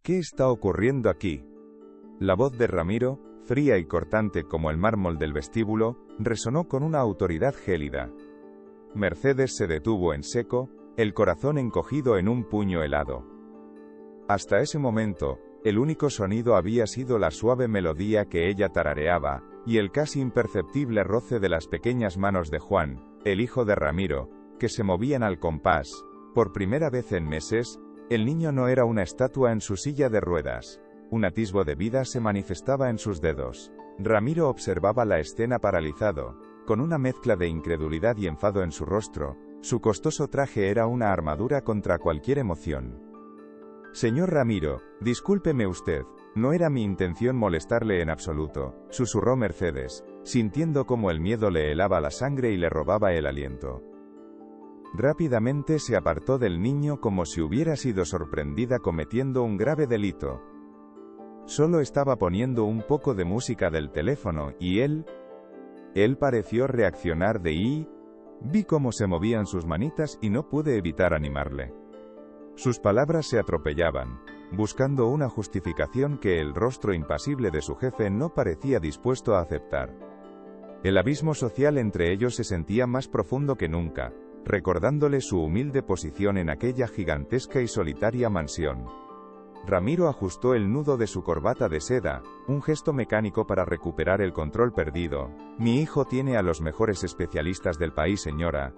¿Qué está ocurriendo aquí? La voz de Ramiro, fría y cortante como el mármol del vestíbulo, resonó con una autoridad gélida. Mercedes se detuvo en seco, el corazón encogido en un puño helado. Hasta ese momento, el único sonido había sido la suave melodía que ella tarareaba, y el casi imperceptible roce de las pequeñas manos de Juan, el hijo de Ramiro, que se movían al compás. Por primera vez en meses, el niño no era una estatua en su silla de ruedas. Un atisbo de vida se manifestaba en sus dedos. Ramiro observaba la escena paralizado, con una mezcla de incredulidad y enfado en su rostro. Su costoso traje era una armadura contra cualquier emoción. Señor Ramiro, discúlpeme usted, no era mi intención molestarle en absoluto, susurró Mercedes, sintiendo cómo el miedo le helaba la sangre y le robaba el aliento. Rápidamente se apartó del niño como si hubiera sido sorprendida cometiendo un grave delito. Solo estaba poniendo un poco de música del teléfono, y él pareció reaccionar vi cómo se movían sus manitas y no pude evitar animarle. Sus palabras se atropellaban, buscando una justificación que el rostro impasible de su jefe no parecía dispuesto a aceptar. El abismo social entre ellos se sentía más profundo que nunca, recordándole su humilde posición en aquella gigantesca y solitaria mansión. Ramiro ajustó el nudo de su corbata de seda, un gesto mecánico para recuperar el control perdido. Mi hijo tiene a los mejores especialistas del país, señora.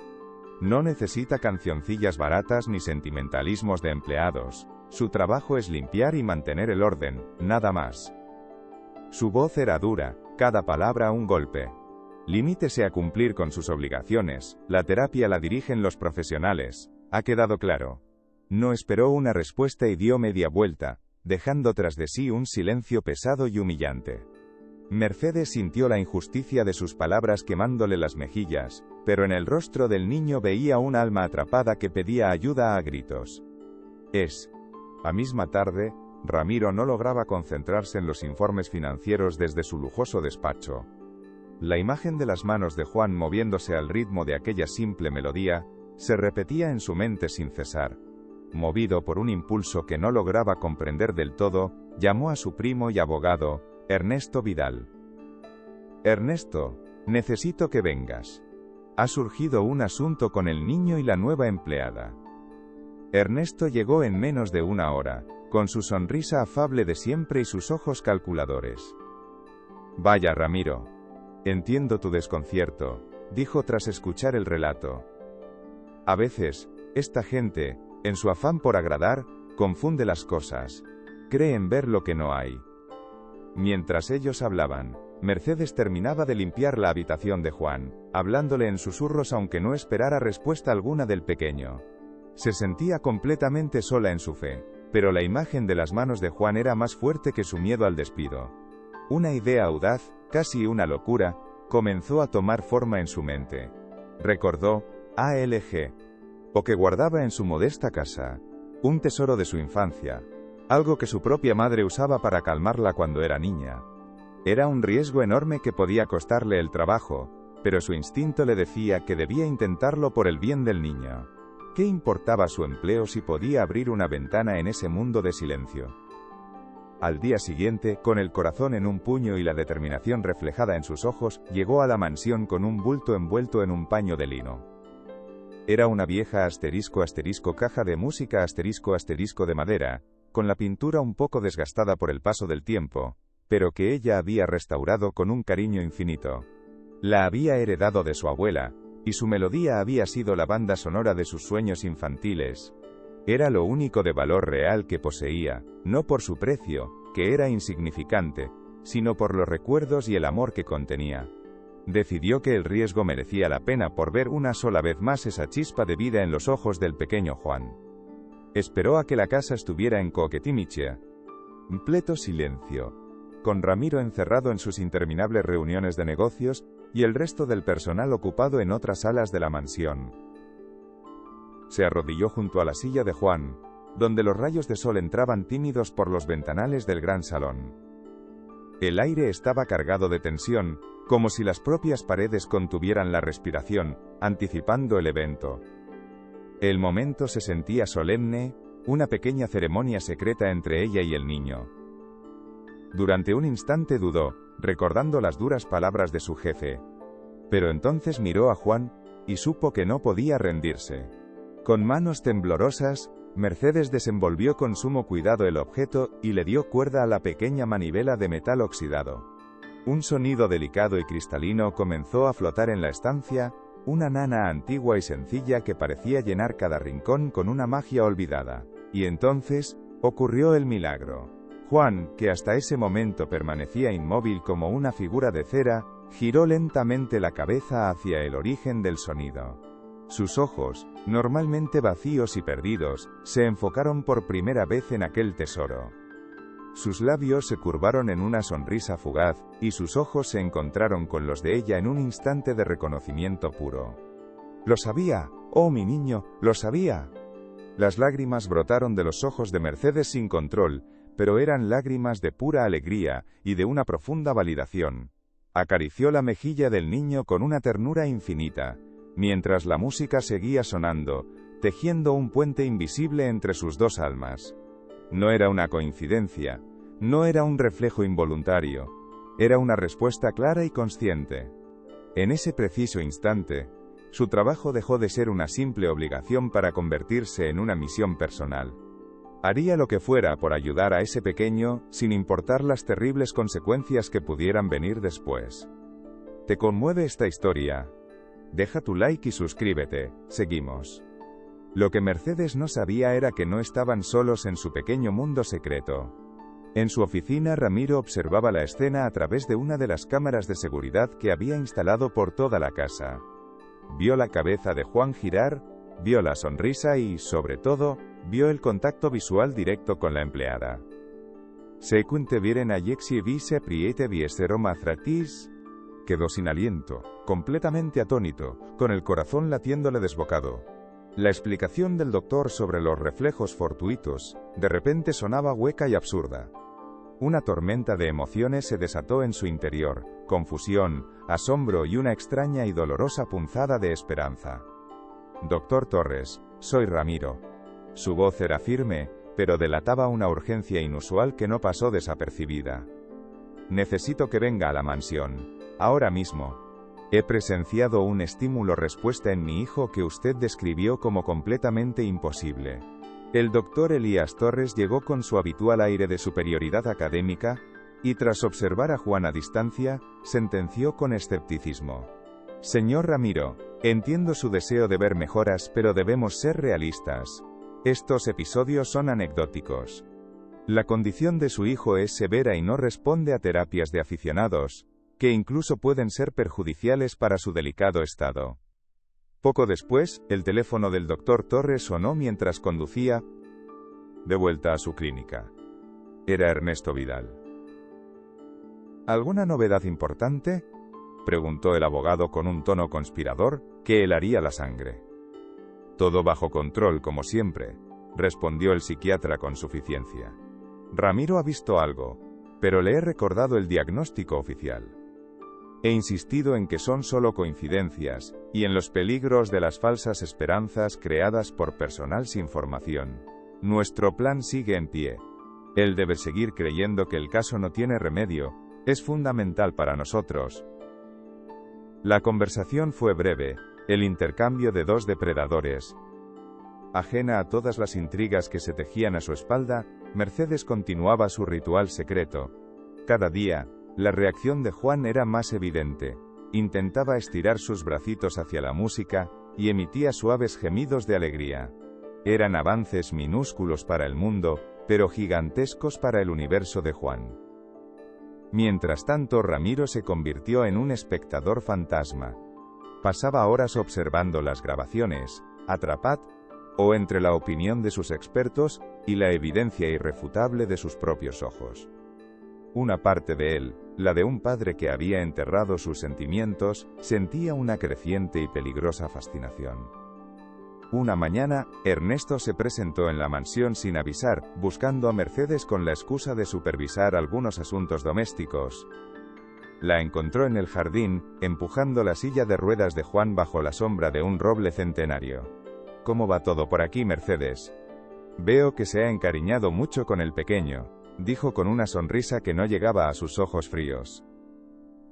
No necesita cancioncillas baratas ni sentimentalismos de empleados. Su trabajo es limpiar y mantener el orden, nada más. Su voz era dura, cada palabra un golpe. Limítese a cumplir con sus obligaciones, la terapia la dirigen los profesionales, ha quedado claro. No esperó una respuesta y dio media vuelta, dejando tras de sí un silencio pesado y humillante. Mercedes sintió la injusticia de sus palabras quemándole las mejillas, pero en el rostro del niño veía un alma atrapada que pedía ayuda a gritos. La misma tarde, Ramiro no lograba concentrarse en los informes financieros desde su lujoso despacho. La imagen de las manos de Juan moviéndose al ritmo de aquella simple melodía, se repetía en su mente sin cesar. Movido por un impulso que no lograba comprender del todo, llamó a su primo y abogado, Ernesto Vidal. Ernesto, necesito que vengas. Ha surgido un asunto con el niño y la nueva empleada. Ernesto llegó en menos de una hora, con su sonrisa afable de siempre y sus ojos calculadores. Vaya, Ramiro. Entiendo tu desconcierto, dijo tras escuchar el relato. A veces, esta gente, en su afán por agradar, confunde las cosas. Creen ver lo que no hay. Mientras ellos hablaban, Mercedes terminaba de limpiar la habitación de Juan, hablándole en susurros aunque no esperara respuesta alguna del pequeño. Se sentía completamente sola en su fe, pero la imagen de las manos de Juan era más fuerte que su miedo al despido. Una idea audaz, casi una locura, comenzó a tomar forma en su mente. Recordó, o que guardaba en su modesta casa, un tesoro de su infancia, algo que su propia madre usaba para calmarla cuando era niña. Era un riesgo enorme que podía costarle el trabajo, pero su instinto le decía que debía intentarlo por el bien del niño. ¿Qué importaba su empleo si podía abrir una ventana en ese mundo de silencio? Al día siguiente, con el corazón en un puño y la determinación reflejada en sus ojos, llegó a la mansión con un bulto envuelto en un paño de lino. Era una vieja caja de música de madera, con la pintura un poco desgastada por el paso del tiempo, pero que ella había restaurado con un cariño infinito. La había heredado de su abuela, y su melodía había sido la banda sonora de sus sueños infantiles. Era lo único de valor real que poseía, no por su precio, que era insignificante, sino por los recuerdos y el amor que contenía. Decidió que el riesgo merecía la pena por ver una sola vez más esa chispa de vida en los ojos del pequeño Juan. Esperó a que la casa estuviera en completo silencio, con Ramiro encerrado en sus interminables reuniones de negocios, y el resto del personal ocupado en otras salas de la mansión. Se arrodilló junto a la silla de Juan, donde los rayos de sol entraban tímidos por los ventanales del gran salón. El aire estaba cargado de tensión, como si las propias paredes contuvieran la respiración, anticipando el evento. El momento se sentía solemne, una pequeña ceremonia secreta entre ella y el niño. Durante un instante dudó, recordando las duras palabras de su jefe. Pero entonces miró a Juan, y supo que no podía rendirse. Con manos temblorosas, Mercedes desenvolvió con sumo cuidado el objeto, y le dio cuerda a la pequeña manivela de metal oxidado. Un sonido delicado y cristalino comenzó a flotar en la estancia, una nana antigua y sencilla que parecía llenar cada rincón con una magia olvidada. Y entonces, ocurrió el milagro. Juan, que hasta ese momento permanecía inmóvil como una figura de cera, giró lentamente la cabeza hacia el origen del sonido. Sus ojos, normalmente vacíos y perdidos, se enfocaron por primera vez en aquel tesoro. Sus labios se curvaron en una sonrisa fugaz, y sus ojos se encontraron con los de ella en un instante de reconocimiento puro. «¡Lo sabía! ¡Oh, mi niño! ¡Lo sabía!». Las lágrimas brotaron de los ojos de Mercedes sin control, pero eran lágrimas de pura alegría, y de una profunda validación. Acarició la mejilla del niño con una ternura infinita, mientras la música seguía sonando, tejiendo un puente invisible entre sus dos almas. No era una coincidencia, no era un reflejo involuntario, era una respuesta clara y consciente. En ese preciso instante, su trabajo dejó de ser una simple obligación para convertirse en una misión personal. Haría lo que fuera por ayudar a ese pequeño, sin importar las terribles consecuencias que pudieran venir después. ¿Te conmueve esta historia? Deja tu like y suscríbete, seguimos. Lo que Mercedes no sabía era que no estaban solos en su pequeño mundo secreto. En su oficina, Ramiro observaba la escena a través de una de las cámaras de seguridad que había instalado por toda la casa. Vio la cabeza de Juan girar, vio la sonrisa y, sobre todo, vio el contacto visual directo con la empleada. «Se cuente vieren Alexi vise priete viesero mazratis». Quedó sin aliento, completamente atónito, con el corazón latiéndole desbocado. La explicación del doctor sobre los reflejos fortuitos, de repente sonaba hueca y absurda. Una tormenta de emociones se desató en su interior, confusión, asombro y una extraña y dolorosa punzada de esperanza. «Doctor Torres, soy Ramiro». Su voz era firme, pero delataba una urgencia inusual que no pasó desapercibida. «Necesito que venga a la mansión. Ahora mismo. He presenciado un estímulo-respuesta en mi hijo que usted describió como completamente imposible». El doctor Elías Torres llegó con su habitual aire de superioridad académica, y tras observar a Juan a distancia, sentenció con escepticismo. «Señor Ramiro, entiendo su deseo de ver mejoras, pero debemos ser realistas. Estos episodios son anecdóticos. La condición de su hijo es severa y no responde a terapias de aficionados, que incluso pueden ser perjudiciales para su delicado estado». Poco después, el teléfono del doctor Torres sonó mientras conducía de vuelta a su clínica. Era Ernesto Vidal. ¿Alguna novedad importante?, preguntó el abogado con un tono conspirador que helaría la sangre. «Todo bajo control, como siempre», respondió el psiquiatra con suficiencia. «Ramiro ha visto algo, pero le he recordado el diagnóstico oficial. He insistido en que son solo coincidencias, y en los peligros de las falsas esperanzas creadas por personal sin formación. Nuestro plan sigue en pie. Él debe seguir creyendo que el caso no tiene remedio, es fundamental para nosotros». La conversación fue breve, el intercambio de dos depredadores. Ajena a todas las intrigas que se tejían a su espalda, Mercedes continuaba su ritual secreto. Cada día, la reacción de Juan era más evidente. Intentaba estirar sus bracitos hacia la música, y emitía suaves gemidos de alegría. Eran avances minúsculos para el mundo, pero gigantescos para el universo de Juan. Mientras tanto, Ramiro se convirtió en un espectador fantasma. Pasaba horas observando las grabaciones, atrapado, o entre la opinión de sus expertos, y la evidencia irrefutable de sus propios ojos. Una parte de él, la de un padre que había enterrado sus sentimientos, sentía una creciente y peligrosa fascinación. Una mañana, Ernesto se presentó en la mansión sin avisar, buscando a Mercedes con la excusa de supervisar algunos asuntos domésticos. La encontró en el jardín, empujando la silla de ruedas de Juan bajo la sombra de un roble centenario. «¿Cómo va todo por aquí, Mercedes?». Veo que se ha encariñado mucho con el pequeño, dijo con una sonrisa que no llegaba a sus ojos fríos.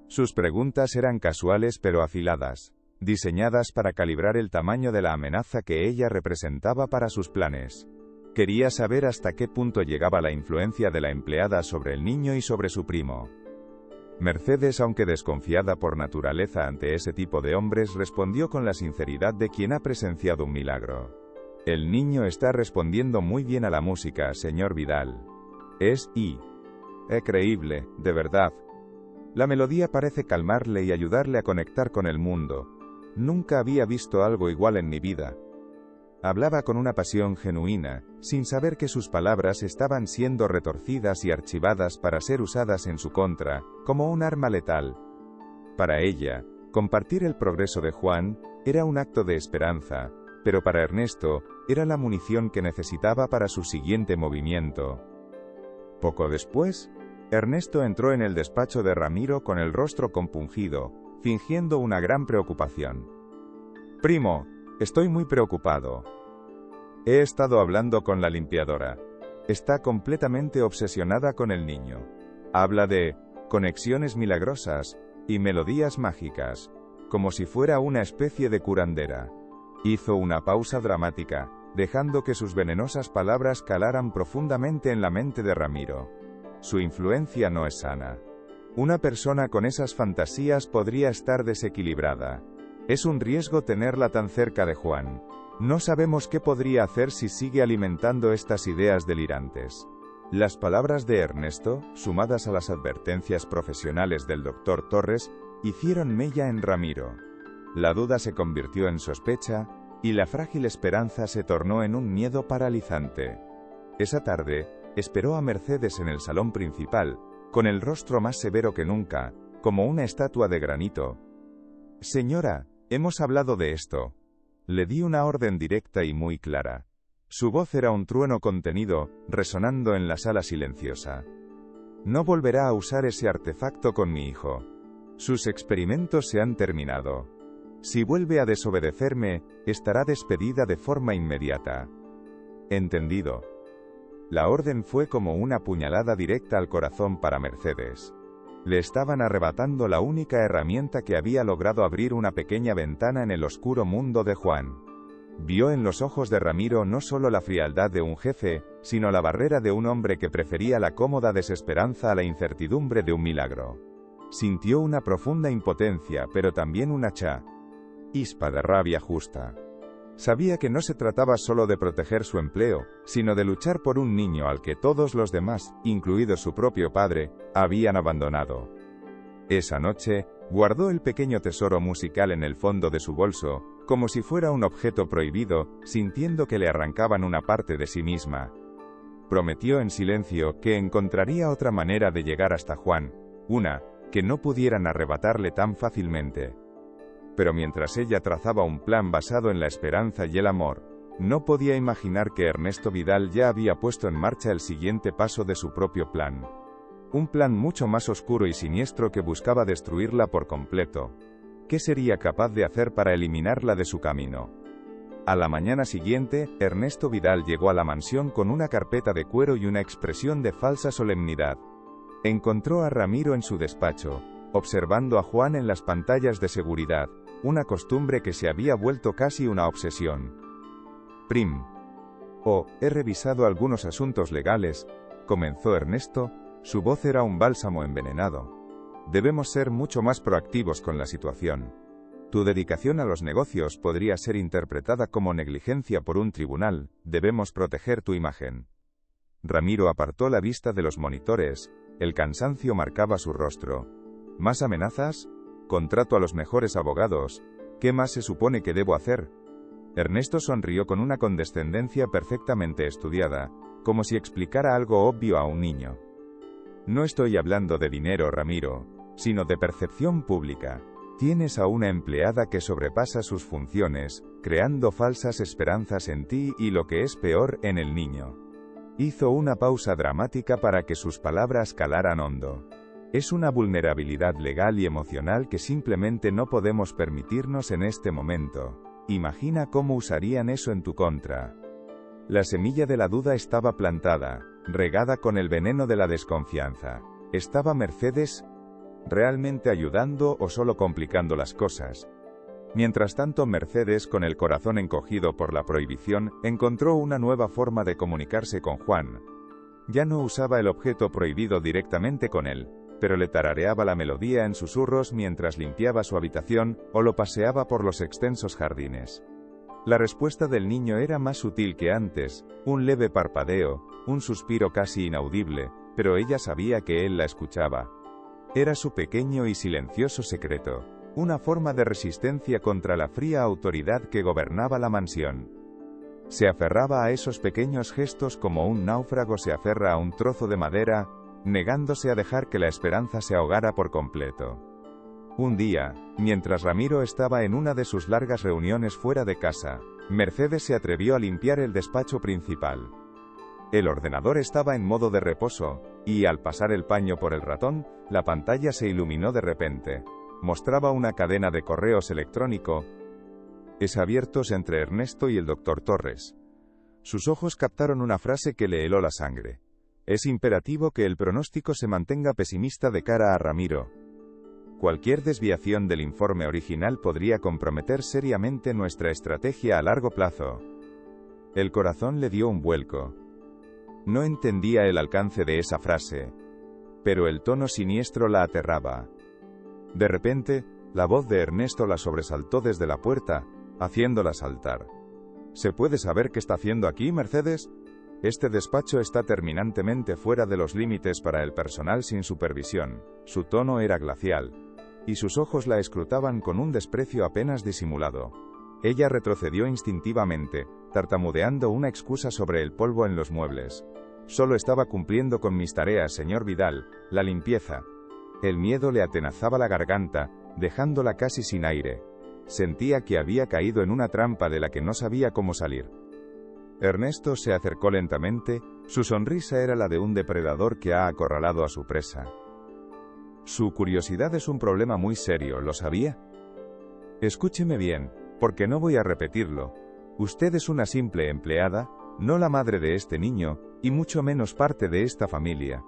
Sus preguntas eran casuales pero afiladas, diseñadas para calibrar el tamaño de la amenaza que ella representaba para sus planes. Quería saber hasta qué punto llegaba la influencia de la empleada sobre el niño y sobre su primo. Mercedes, aunque desconfiada por naturaleza ante ese tipo de hombres, respondió con la sinceridad de quien ha presenciado un milagro. El niño está respondiendo muy bien a la música, señor Vidal. Es creíble, de verdad. La melodía parece calmarle y ayudarle a conectar con el mundo. Nunca había visto algo igual en mi vida. Hablaba con una pasión genuina, sin saber que sus palabras estaban siendo retorcidas y archivadas para ser usadas en su contra, como un arma letal. Para ella, compartir el progreso de Juan era un acto de esperanza, pero para Ernesto, era la munición que necesitaba para su siguiente movimiento. Poco después, Ernesto entró en el despacho de Ramiro con el rostro compungido, fingiendo una gran preocupación. «Primo, estoy muy preocupado. He estado hablando con la limpiadora. Está completamente obsesionada con el niño. Habla de conexiones milagrosas y melodías mágicas, como si fuera una especie de curandera». Hizo una pausa dramática, dejando que sus venenosas palabras calaran profundamente en la mente de Ramiro. Su influencia no es sana. Una persona con esas fantasías podría estar desequilibrada. Es un riesgo tenerla tan cerca de Juan. No sabemos qué podría hacer si sigue alimentando estas ideas delirantes. Las palabras de Ernesto, sumadas a las advertencias profesionales del Dr. Torres, hicieron mella en Ramiro. La duda se convirtió en sospecha, y la frágil esperanza se tornó en un miedo paralizante. Esa tarde, esperó a Mercedes en el salón principal, con el rostro más severo que nunca, como una estatua de granito. «Señora, hemos hablado de esto». Le di una orden directa y muy clara. Su voz era un trueno contenido, resonando en la sala silenciosa. «No volverá a usar ese artefacto con mi hijo. Sus experimentos se han terminado. Si vuelve a desobedecerme, estará despedida de forma inmediata». «Entendido». La orden fue como una puñalada directa al corazón para Mercedes. Le estaban arrebatando la única herramienta que había logrado abrir una pequeña ventana en el oscuro mundo de Juan. Vio en los ojos de Ramiro no solo la frialdad de un jefe, sino la barrera de un hombre que prefería la cómoda desesperanza a la incertidumbre de un milagro. Sintió una profunda impotencia, pero también una chispa de rabia justa. Sabía que no se trataba solo de proteger su empleo, sino de luchar por un niño al que todos los demás, incluido su propio padre, habían abandonado. Esa noche, guardó el pequeño tesoro musical en el fondo de su bolso, como si fuera un objeto prohibido, sintiendo que le arrancaban una parte de sí misma. Prometió en silencio que encontraría otra manera de llegar hasta Juan, una que no pudieran arrebatarle tan fácilmente. Pero mientras ella trazaba un plan basado en la esperanza y el amor, no podía imaginar que Ernesto Vidal ya había puesto en marcha el siguiente paso de su propio plan. Un plan mucho más oscuro y siniestro que buscaba destruirla por completo. ¿Qué sería capaz de hacer para eliminarla de su camino? A la mañana siguiente, Ernesto Vidal llegó a la mansión con una carpeta de cuero y una expresión de falsa solemnidad. Encontró a Ramiro en su despacho, observando a Juan en las pantallas de seguridad, una costumbre que se había vuelto casi una obsesión. «Prim. He revisado algunos asuntos legales», comenzó Ernesto, su voz era un bálsamo envenenado. «Debemos ser mucho más proactivos con la situación. Tu dedicación a los negocios podría ser interpretada como negligencia por un tribunal, debemos proteger tu imagen». Ramiro apartó la vista de los monitores, el cansancio marcaba su rostro. «¿Más amenazas? Contrato a los mejores abogados. ¿Qué más se supone que debo hacer?» Ernesto sonrió con una condescendencia perfectamente estudiada, como si explicara algo obvio a un niño. «No estoy hablando de dinero, Ramiro, sino de percepción pública. Tienes a una empleada que sobrepasa sus funciones, creando falsas esperanzas en ti y, lo que es peor, en el niño». Hizo una pausa dramática para que sus palabras calaran hondo. «Es una vulnerabilidad legal y emocional que simplemente no podemos permitirnos en este momento. Imagina cómo usarían eso en tu contra». La semilla de la duda estaba plantada, regada con el veneno de la desconfianza. ¿Estaba Mercedes realmente ayudando o solo complicando las cosas? Mientras tanto, Mercedes, con el corazón encogido por la prohibición, encontró una nueva forma de comunicarse con Juan. Ya no usaba el objeto prohibido directamente con él, pero le tarareaba la melodía en susurros mientras limpiaba su habitación o lo paseaba por los extensos jardines. La respuesta del niño era más sutil que antes, un leve parpadeo, un suspiro casi inaudible, pero ella sabía que él la escuchaba. Era su pequeño y silencioso secreto, una forma de resistencia contra la fría autoridad que gobernaba la mansión. Se aferraba a esos pequeños gestos como un náufrago se aferra a un trozo de madera, negándose a dejar que la esperanza se ahogara por completo. Un día, mientras Ramiro estaba en una de sus largas reuniones fuera de casa, Mercedes se atrevió a limpiar el despacho principal. El ordenador estaba en modo de reposo, y al pasar el paño por el ratón, la pantalla se iluminó de repente. Mostraba una cadena de correos electrónicos abiertos entre Ernesto y el Dr. Torres. Sus ojos captaron una frase que le heló la sangre. Es imperativo que el pronóstico se mantenga pesimista de cara a Ramiro. Cualquier desviación del informe original podría comprometer seriamente nuestra estrategia a largo plazo. El corazón le dio un vuelco. No entendía el alcance de esa frase, pero el tono siniestro la aterraba. De repente, la voz de Ernesto la sobresaltó desde la puerta, haciéndola saltar. ¿Se puede saber qué está haciendo aquí, Mercedes? Este despacho está terminantemente fuera de los límites para el personal sin supervisión. Su tono era glacial, y sus ojos la escrutaban con un desprecio apenas disimulado. Ella retrocedió instintivamente, tartamudeando una excusa sobre el polvo en los muebles. Solo estaba cumpliendo con mis tareas, señor Vidal, la limpieza. El miedo le atenazaba la garganta, dejándola casi sin aire. Sentía que había caído en una trampa de la que no sabía cómo salir. Ernesto se acercó lentamente, su sonrisa era la de un depredador que ha acorralado a su presa. Su curiosidad es un problema muy serio, ¿lo sabía? Escúcheme bien, porque no voy a repetirlo. Usted es una simple empleada, no la madre de este niño, y mucho menos parte de esta familia.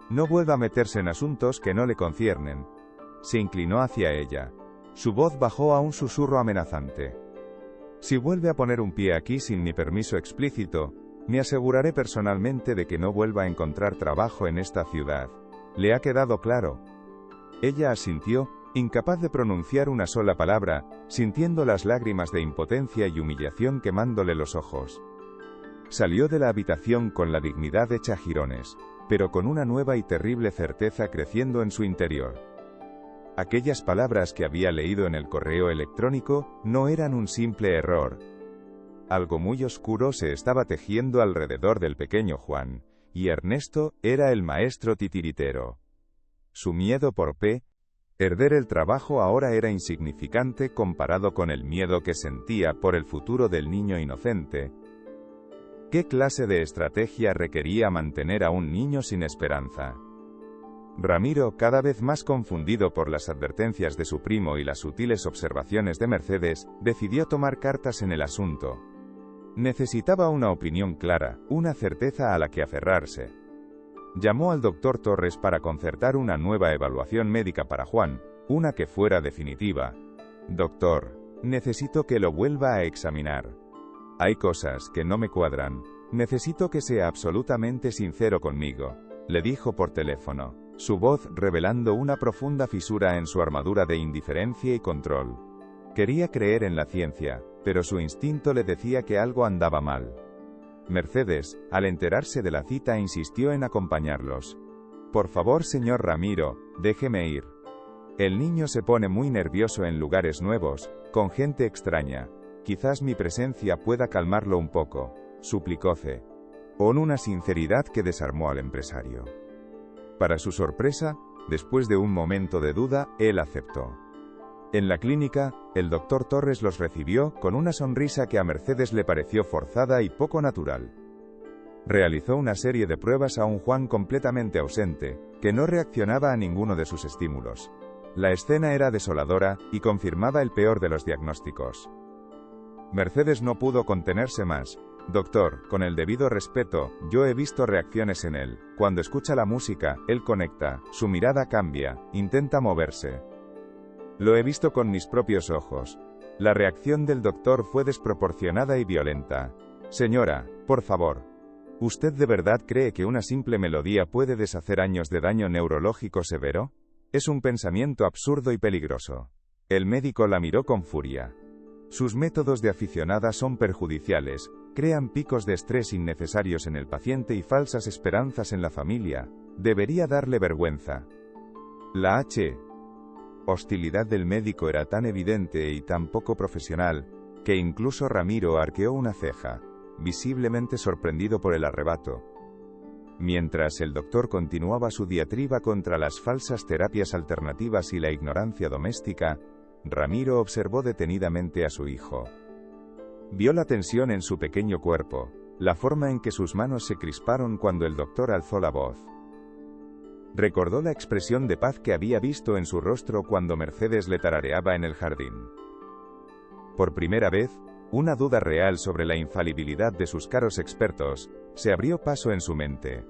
No vuelva a meterse en asuntos que no le conciernen. Se inclinó hacia ella. Su voz bajó a un susurro amenazante. Si vuelve a poner un pie aquí sin mi permiso explícito, me aseguraré personalmente de que no vuelva a encontrar trabajo en esta ciudad. ¿Le ha quedado claro? Ella asintió, incapaz de pronunciar una sola palabra, sintiendo las lágrimas de impotencia y humillación quemándole los ojos. Salió de la habitación con la dignidad hecha jirones, pero con una nueva y terrible certeza creciendo en su interior. Aquellas palabras que había leído en el correo electrónico no eran un simple error. Algo muy oscuro se estaba tejiendo alrededor del pequeño Juan, y Ernesto era el maestro titiritero. Su miedo por perder el trabajo ahora era insignificante comparado con el miedo que sentía por el futuro del niño inocente. ¿Qué clase de estrategia requería mantener a un niño sin esperanza? Ramiro, cada vez más confundido por las advertencias de su primo y las sutiles observaciones de Mercedes, decidió tomar cartas en el asunto. Necesitaba una opinión clara, una certeza a la que aferrarse. Llamó al Dr. Torres para concertar una nueva evaluación médica para Juan, una que fuera definitiva. Doctor, necesito que lo vuelva a examinar. Hay cosas que no me cuadran. Necesito que sea absolutamente sincero conmigo, le dijo por teléfono, su voz revelando una profunda fisura en su armadura de indiferencia y control. Quería creer en la ciencia, pero su instinto le decía que algo andaba mal. Mercedes, al enterarse de la cita, insistió en acompañarlos. Por favor, señor Ramiro, déjeme ir. El niño se pone muy nervioso en lugares nuevos, con gente extraña. Quizás mi presencia pueda calmarlo un poco, suplicó C. Con una sinceridad que desarmó al empresario. Para su sorpresa, después de un momento de duda, él aceptó. En la clínica, el Dr. Torres los recibió con una sonrisa que a Mercedes le pareció forzada y poco natural. Realizó una serie de pruebas a un Juan completamente ausente, que no reaccionaba a ninguno de sus estímulos. La escena era desoladora, y confirmaba el peor de los diagnósticos. Mercedes no pudo contenerse más, Doctor, con el debido respeto, yo he visto reacciones en él. Cuando escucha la música, él conecta, su mirada cambia, intenta moverse. Lo he visto con mis propios ojos. La reacción del doctor fue desproporcionada y violenta. Señora, por favor. ¿Usted de verdad cree que una simple melodía puede deshacer años de daño neurológico severo? Es un pensamiento absurdo y peligroso. El médico la miró con furia. Sus métodos de aficionada son perjudiciales, crean picos de estrés innecesarios en el paciente y falsas esperanzas en la familia. Debería darle vergüenza. La hostilidad del médico era tan evidente y tan poco profesional, que incluso Ramiro arqueó una ceja, visiblemente sorprendido por el arrebato. Mientras el doctor continuaba su diatriba contra las falsas terapias alternativas y la ignorancia doméstica, Ramiro observó detenidamente a su hijo. Vio la tensión en su pequeño cuerpo, la forma en que sus manos se crisparon cuando el doctor alzó la voz. Recordó la expresión de paz que había visto en su rostro cuando Mercedes le tarareaba en el jardín. Por primera vez, una duda real sobre la infalibilidad de sus caros expertos se abrió paso en su mente.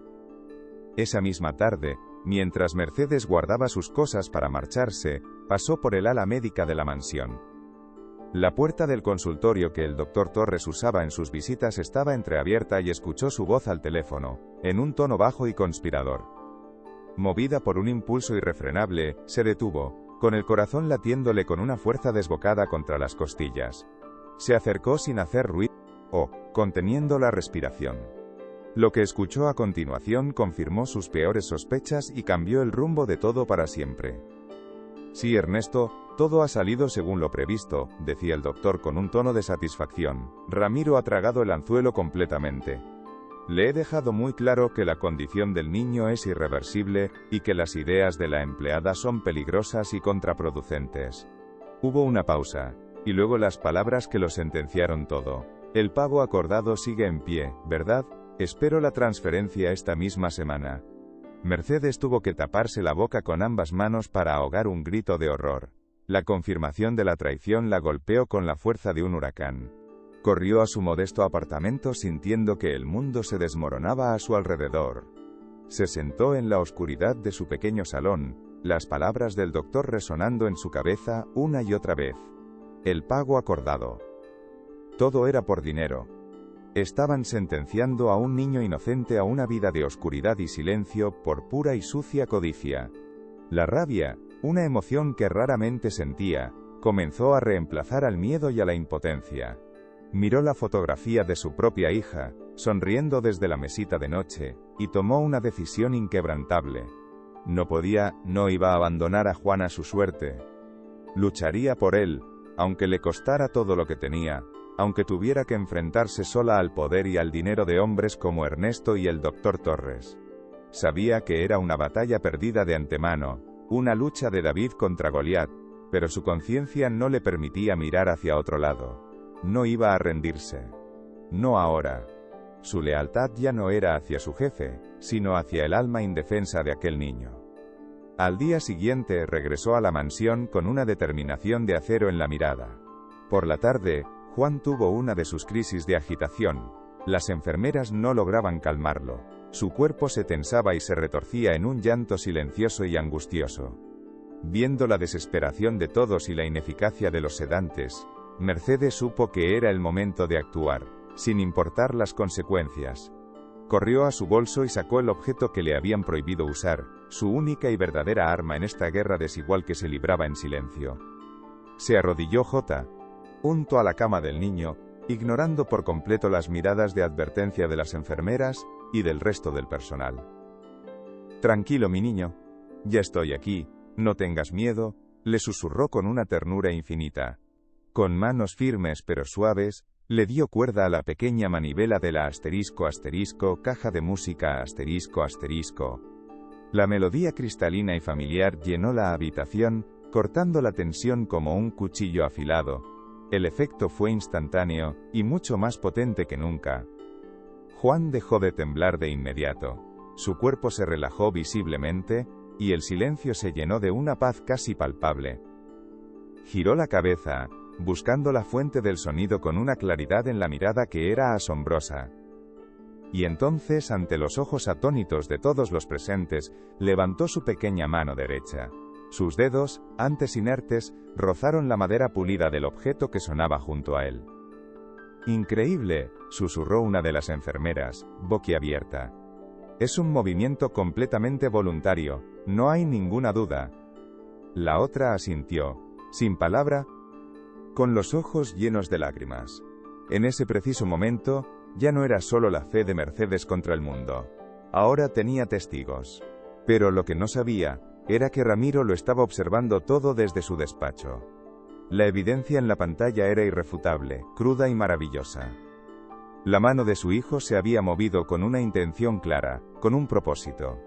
Esa misma tarde, mientras Mercedes guardaba sus cosas para marcharse, pasó por el ala médica de la mansión. La puerta del consultorio que el doctor Torres usaba en sus visitas estaba entreabierta y escuchó su voz al teléfono, en un tono bajo y conspirador. Movida por un impulso irrefrenable, se detuvo, con el corazón latiéndole con una fuerza desbocada contra las costillas. Se acercó sin hacer ruido, conteniendo la respiración. Lo que escuchó a continuación confirmó sus peores sospechas y cambió el rumbo de todo para siempre. Sí, Ernesto, todo ha salido según lo previsto, decía el doctor con un tono de satisfacción. Ramiro ha tragado el anzuelo completamente. Le he dejado muy claro que la condición del niño es irreversible, y que las ideas de la empleada son peligrosas y contraproducentes. Hubo una pausa, y luego las palabras que lo sentenciaron todo. El pago acordado sigue en pie, ¿verdad? Espero la transferencia esta misma semana. Mercedes tuvo que taparse la boca con ambas manos para ahogar un grito de horror. La confirmación de la traición la golpeó con la fuerza de un huracán. Corrió a su modesto apartamento sintiendo que el mundo se desmoronaba a su alrededor. Se sentó en la oscuridad de su pequeño salón, las palabras del doctor resonando en su cabeza una y otra vez. El pago acordado. Todo era por dinero. Estaban sentenciando a un niño inocente a una vida de oscuridad y silencio por pura y sucia codicia. La rabia, una emoción que raramente sentía, comenzó a reemplazar al miedo y a la impotencia. Miró la fotografía de su propia hija, sonriendo desde la mesita de noche, y tomó una decisión inquebrantable. No iba a abandonar a Juan a su suerte. Lucharía por él, aunque le costara todo lo que tenía, aunque tuviera que enfrentarse sola al poder y al dinero de hombres como Ernesto y el doctor Torres. Sabía que era una batalla perdida de antemano, una lucha de David contra Goliat, pero su conciencia no le permitía mirar hacia otro lado. No iba a rendirse. No ahora. Su lealtad ya no era hacia su jefe, sino hacia el alma indefensa de aquel niño. Al día siguiente regresó a la mansión con una determinación de acero en la mirada. Por la tarde, Juan tuvo una de sus crisis de agitación. Las enfermeras no lograban calmarlo. Su cuerpo se tensaba y se retorcía en un llanto silencioso y angustioso. Viendo la desesperación de todos y la ineficacia de los sedantes, Mercedes supo que era el momento de actuar, sin importar las consecuencias. Corrió a su bolso y sacó el objeto que le habían prohibido usar, su única y verdadera arma en esta guerra desigual que se libraba en silencio. Se arrodilló junto a la cama del niño, ignorando por completo las miradas de advertencia de las enfermeras y del resto del personal. «Tranquilo, mi niño. Ya estoy aquí, no tengas miedo», le susurró con una ternura infinita. Con manos firmes pero suaves, le dio cuerda a la pequeña manivela de la *** caja de música ***. La melodía cristalina y familiar llenó la habitación, cortando la tensión como un cuchillo afilado. El efecto fue instantáneo, y mucho más potente que nunca. Juan dejó de temblar de inmediato. Su cuerpo se relajó visiblemente, y el silencio se llenó de una paz casi palpable. Giró la cabeza, buscando la fuente del sonido con una claridad en la mirada que era asombrosa. Y entonces, ante los ojos atónitos de todos los presentes, levantó su pequeña mano derecha. Sus dedos, antes inertes, rozaron la madera pulida del objeto que sonaba junto a él. «Increíble», susurró una de las enfermeras, boquiabierta. «Es un movimiento completamente voluntario, no hay ninguna duda». La otra asintió, sin palabra, con los ojos llenos de lágrimas. En ese preciso momento, ya no era solo la fe de Mercedes contra el mundo. Ahora tenía testigos. Pero lo que no sabía, era que Ramiro lo estaba observando todo desde su despacho. La evidencia en la pantalla era irrefutable, cruda y maravillosa. La mano de su hijo se había movido con una intención clara, con un propósito.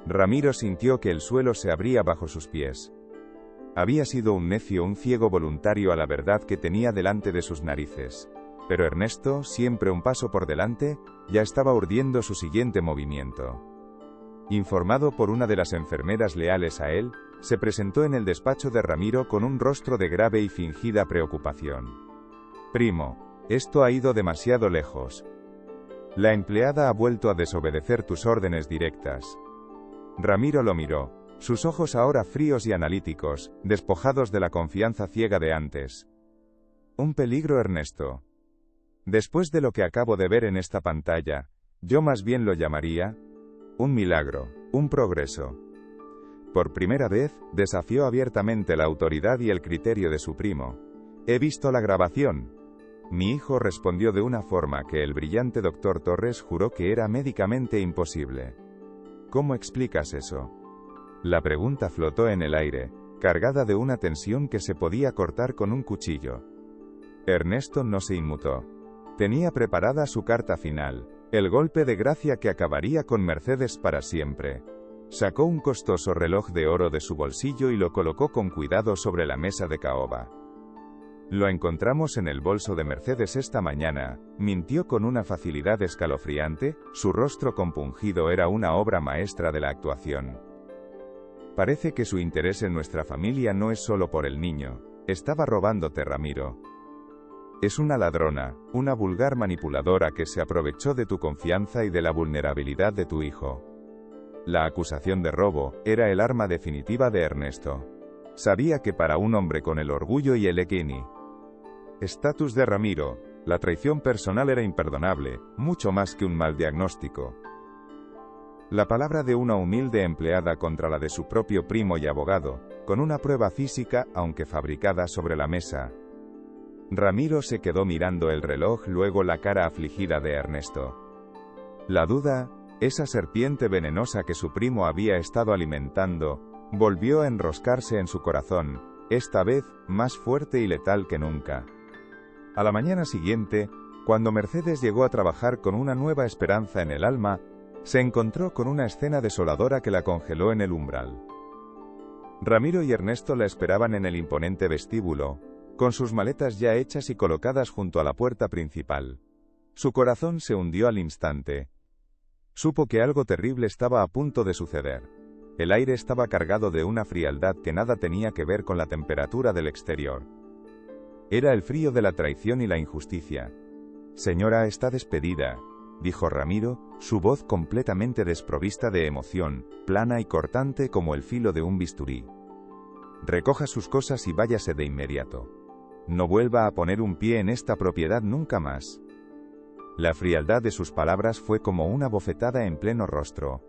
Ramiro sintió que el suelo se abría bajo sus pies. Había sido un necio, un ciego voluntario a la verdad que tenía delante de sus narices. Pero Ernesto, siempre un paso por delante, ya estaba urdiendo su siguiente movimiento. Informado por una de las enfermeras leales a él, se presentó en el despacho de Ramiro con un rostro de grave y fingida preocupación. «Primo, esto ha ido demasiado lejos. La empleada ha vuelto a desobedecer tus órdenes directas». Ramiro lo miró, sus ojos ahora fríos y analíticos, despojados de la confianza ciega de antes. «Un peligro, Ernesto. Después de lo que acabo de ver en esta pantalla, yo más bien lo llamaría un milagro, un progreso». Por primera vez, desafió abiertamente la autoridad y el criterio de su primo. «He visto la grabación». Mi hijo respondió de una forma que el brillante doctor Torres juró que era médicamente imposible. «¿Cómo explicas eso?». La pregunta flotó en el aire, cargada de una tensión que se podía cortar con un cuchillo. Ernesto no se inmutó. Tenía preparada su carta final, el golpe de gracia que acabaría con Mercedes para siempre. Sacó un costoso reloj de oro de su bolsillo y lo colocó con cuidado sobre la mesa de caoba. «Lo encontramos en el bolso de Mercedes esta mañana», mintió con una facilidad escalofriante, su rostro compungido era una obra maestra de la actuación. «Parece que su interés en nuestra familia no es solo por el niño. Estaba robándote, Ramiro. Es una ladrona, una vulgar manipuladora que se aprovechó de tu confianza y de la vulnerabilidad de tu hijo». La acusación de robo era el arma definitiva de Ernesto. Sabía que para un hombre con el orgullo y el estatus de Ramiro, la traición personal era imperdonable, mucho más que un mal diagnóstico. La palabra de una humilde empleada contra la de su propio primo y abogado, con una prueba física, aunque fabricada, sobre la mesa. Ramiro se quedó mirando el reloj, luego la cara afligida de Ernesto. La duda, esa serpiente venenosa que su primo había estado alimentando, volvió a enroscarse en su corazón, esta vez, más fuerte y letal que nunca. A la mañana siguiente, cuando Mercedes llegó a trabajar con una nueva esperanza en el alma, se encontró con una escena desoladora que la congeló en el umbral. Ramiro y Ernesto la esperaban en el imponente vestíbulo, con sus maletas ya hechas y colocadas junto a la puerta principal. Su corazón se hundió al instante. Supo que algo terrible estaba a punto de suceder. El aire estaba cargado de una frialdad que nada tenía que ver con la temperatura del exterior. Era el frío de la traición y la injusticia. «Señora, está despedida», dijo Ramiro, su voz completamente desprovista de emoción, plana y cortante como el filo de un bisturí. «Recoja sus cosas y váyase de inmediato. No vuelva a poner un pie en esta propiedad nunca más». La frialdad de sus palabras fue como una bofetada en pleno rostro.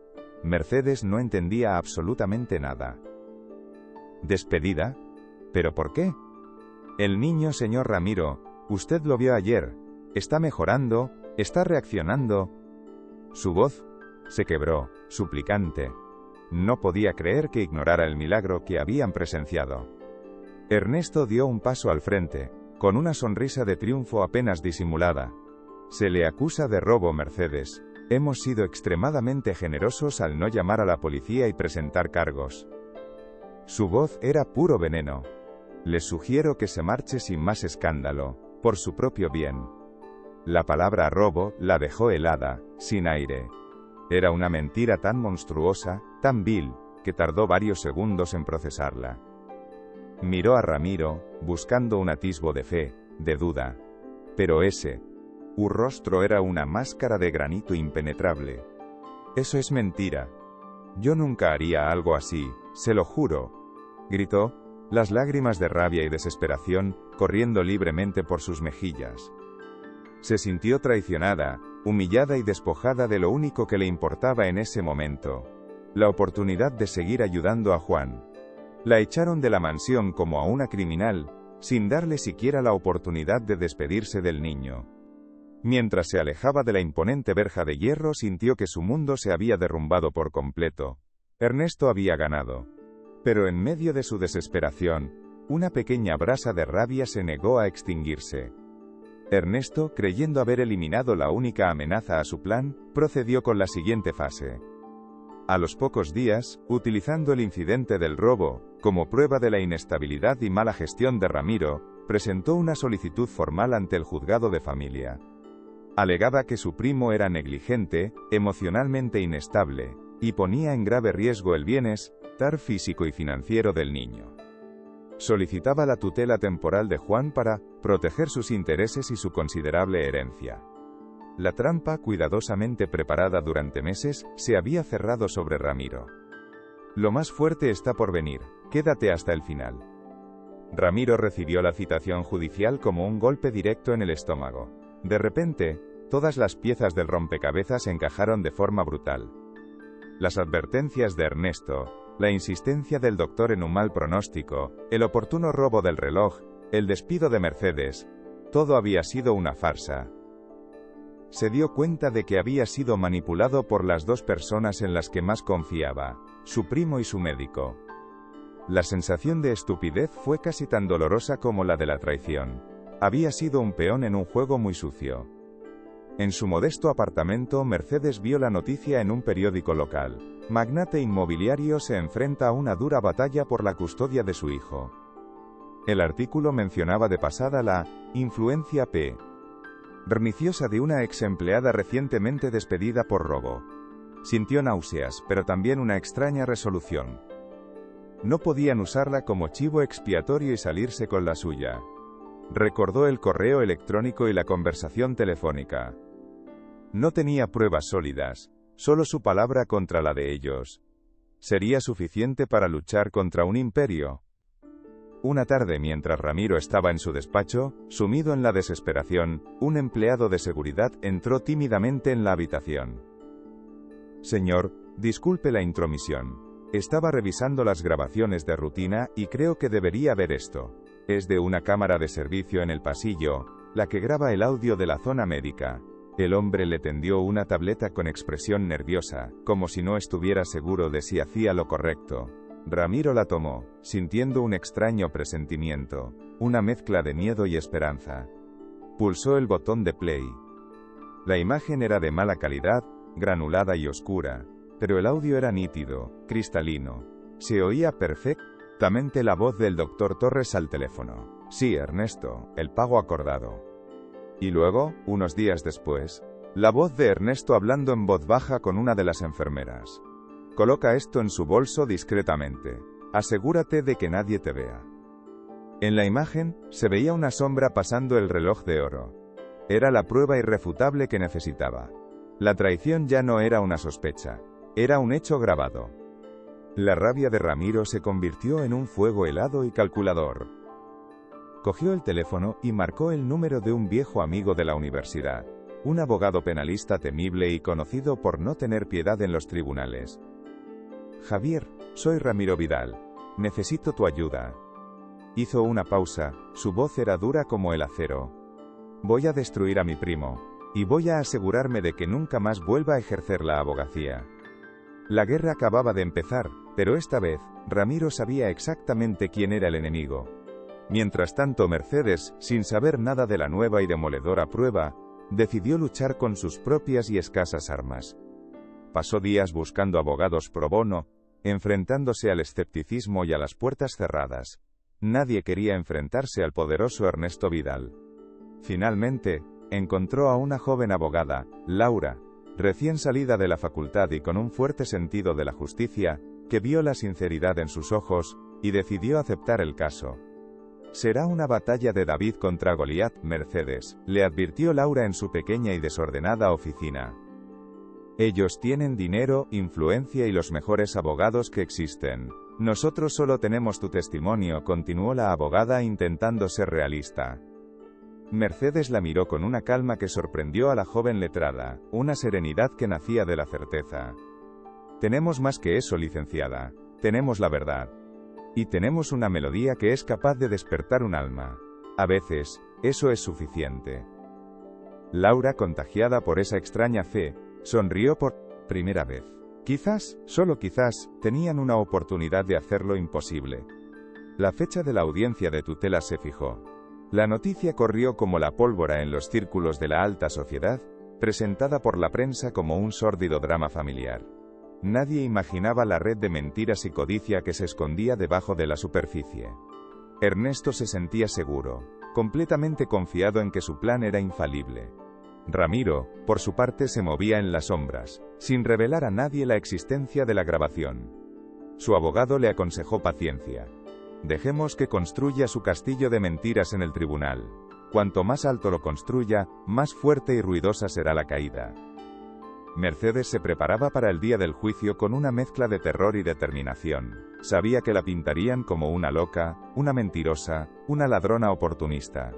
Mercedes no entendía absolutamente nada. ¿Despedida? ¿Pero por qué? «El niño, señor Ramiro, usted lo vio ayer. Está mejorando, está reaccionando». Su voz se quebró, suplicante. No podía creer que ignorara el milagro que habían presenciado. Ernesto dio un paso al frente, con una sonrisa de triunfo apenas disimulada. «Se le acusa de robo, Mercedes. Hemos sido extremadamente generosos al no llamar a la policía y presentar cargos». Su voz era puro veneno. «Le sugiero que se marche sin más escándalo, por su propio bien». La palabra robo la dejó helada, sin aire. Era una mentira tan monstruosa, tan vil, que tardó varios segundos en procesarla. Miró a Ramiro, buscando un atisbo de fe, de duda. Pero ese rostro era una máscara de granito impenetrable. «Eso es mentira. Yo nunca haría algo así, se lo juro», gritó, las lágrimas de rabia y desesperación corriendo libremente por sus mejillas. Se sintió traicionada, humillada y despojada de lo único que le importaba en ese momento: la oportunidad de seguir ayudando a Juan. La echaron de la mansión como a una criminal, sin darle siquiera la oportunidad de despedirse del niño. Mientras se alejaba de la imponente verja de hierro, sintió que su mundo se había derrumbado por completo. Ernesto había ganado. Pero en medio de su desesperación, una pequeña brasa de rabia se negó a extinguirse. Ernesto, creyendo haber eliminado la única amenaza a su plan, procedió con la siguiente fase. A los pocos días, utilizando el incidente del robo como prueba de la inestabilidad y mala gestión de Ramiro, presentó una solicitud formal ante el juzgado de familia. Alegaba que su primo era negligente, emocionalmente inestable, y ponía en grave riesgo el bienestar físico y financiero del niño. Solicitaba la tutela temporal de Juan para proteger sus intereses y su considerable herencia. La trampa, cuidadosamente preparada durante meses, se había cerrado sobre Ramiro. «Lo más fuerte está por venir, quédate hasta el final». Ramiro recibió la citación judicial como un golpe directo en el estómago. De repente, todas las piezas del rompecabezas encajaron de forma brutal. Las advertencias de Ernesto, la insistencia del doctor en un mal pronóstico, el oportuno robo del reloj, el despido de Mercedes, todo había sido una farsa. Se dio cuenta de que había sido manipulado por las dos personas en las que más confiaba, su primo y su médico. La sensación de estupidez fue casi tan dolorosa como la de la traición. Había sido un peón en un juego muy sucio. En su modesto apartamento, Mercedes vio la noticia en un periódico local: magnate inmobiliario se enfrenta a una dura batalla por la custodia de su hijo. El artículo mencionaba de pasada la influencia perniciosa de una ex empleada recientemente despedida por robo. Sintió náuseas, pero también una extraña resolución. No podían usarla como chivo expiatorio y salirse con la suya. Recordó el correo electrónico y la conversación telefónica. No tenía pruebas sólidas, solo su palabra contra la de ellos. ¿Sería suficiente para luchar contra un imperio? Una tarde, mientras Ramiro estaba en su despacho, sumido en la desesperación, un empleado de seguridad entró tímidamente en la habitación. «Señor, disculpe la intromisión. Estaba revisando las grabaciones de rutina y creo que debería ver esto. Es de una cámara de servicio en el pasillo, la que graba el audio de la zona médica». El hombre le tendió una tableta con expresión nerviosa, como si no estuviera seguro de si hacía lo correcto. Ramiro la tomó, sintiendo un extraño presentimiento, una mezcla de miedo y esperanza. Pulsó el botón de play. La imagen era de mala calidad, granulada y oscura, pero el audio era nítido, cristalino. Se oía perfectamente la voz del doctor Torres al teléfono. «Sí, Ernesto, el pago acordado». Y luego, unos días después, la voz de Ernesto hablando en voz baja con una de las enfermeras. «Coloca esto en su bolso discretamente. Asegúrate de que nadie te vea». En la imagen, se veía una sombra pasando el reloj de oro. Era la prueba irrefutable que necesitaba. La traición ya no era una sospecha. Era un hecho grabado. La rabia de Ramiro se convirtió en un fuego helado y calculador. Cogió el teléfono y marcó el número de un viejo amigo de la universidad, un abogado penalista temible y conocido por no tener piedad en los tribunales. «Javier, soy Ramiro Vidal. Necesito tu ayuda». Hizo una pausa, su voz era dura como el acero. «Voy a destruir a mi primo, y voy a asegurarme de que nunca más vuelva a ejercer la abogacía». La guerra acababa de empezar, pero esta vez, Ramiro sabía exactamente quién era el enemigo. Mientras tanto, Mercedes, sin saber nada de la nueva y demoledora prueba, decidió luchar con sus propias y escasas armas. Pasó días buscando abogados pro bono, enfrentándose al escepticismo y a las puertas cerradas. Nadie quería enfrentarse al poderoso Ernesto Vidal. Finalmente, encontró a una joven abogada, Laura, recién salida de la facultad y con un fuerte sentido de la justicia, que vio la sinceridad en sus ojos, y decidió aceptar el caso. Será una batalla de David contra Goliat, Mercedes, le advirtió Laura en su pequeña y desordenada oficina. Ellos tienen dinero, influencia y los mejores abogados que existen. Nosotros solo tenemos tu testimonio, continuó la abogada intentando ser realista. Mercedes la miró con una calma que sorprendió a la joven letrada, una serenidad que nacía de la certeza. Tenemos más que eso, licenciada. Tenemos la verdad. Y tenemos una melodía que es capaz de despertar un alma. A veces, eso es suficiente. Laura, contagiada por esa extraña fe, sonrió por primera vez. Quizás, solo quizás, tenían una oportunidad de hacer lo imposible. La fecha de la audiencia de tutela se fijó. La noticia corrió como la pólvora en los círculos de la alta sociedad, presentada por la prensa como un sórdido drama familiar. Nadie imaginaba la red de mentiras y codicia que se escondía debajo de la superficie. Ernesto se sentía seguro, completamente confiado en que su plan era infalible. Ramiro, por su parte, se movía en las sombras, sin revelar a nadie la existencia de la grabación. Su abogado le aconsejó paciencia. Dejemos que construya su castillo de mentiras en el tribunal. Cuanto más alto lo construya, más fuerte y ruidosa será la caída. Mercedes se preparaba para el día del juicio con una mezcla de terror y determinación. Sabía que la pintarían como una loca, una mentirosa, una ladrona oportunista.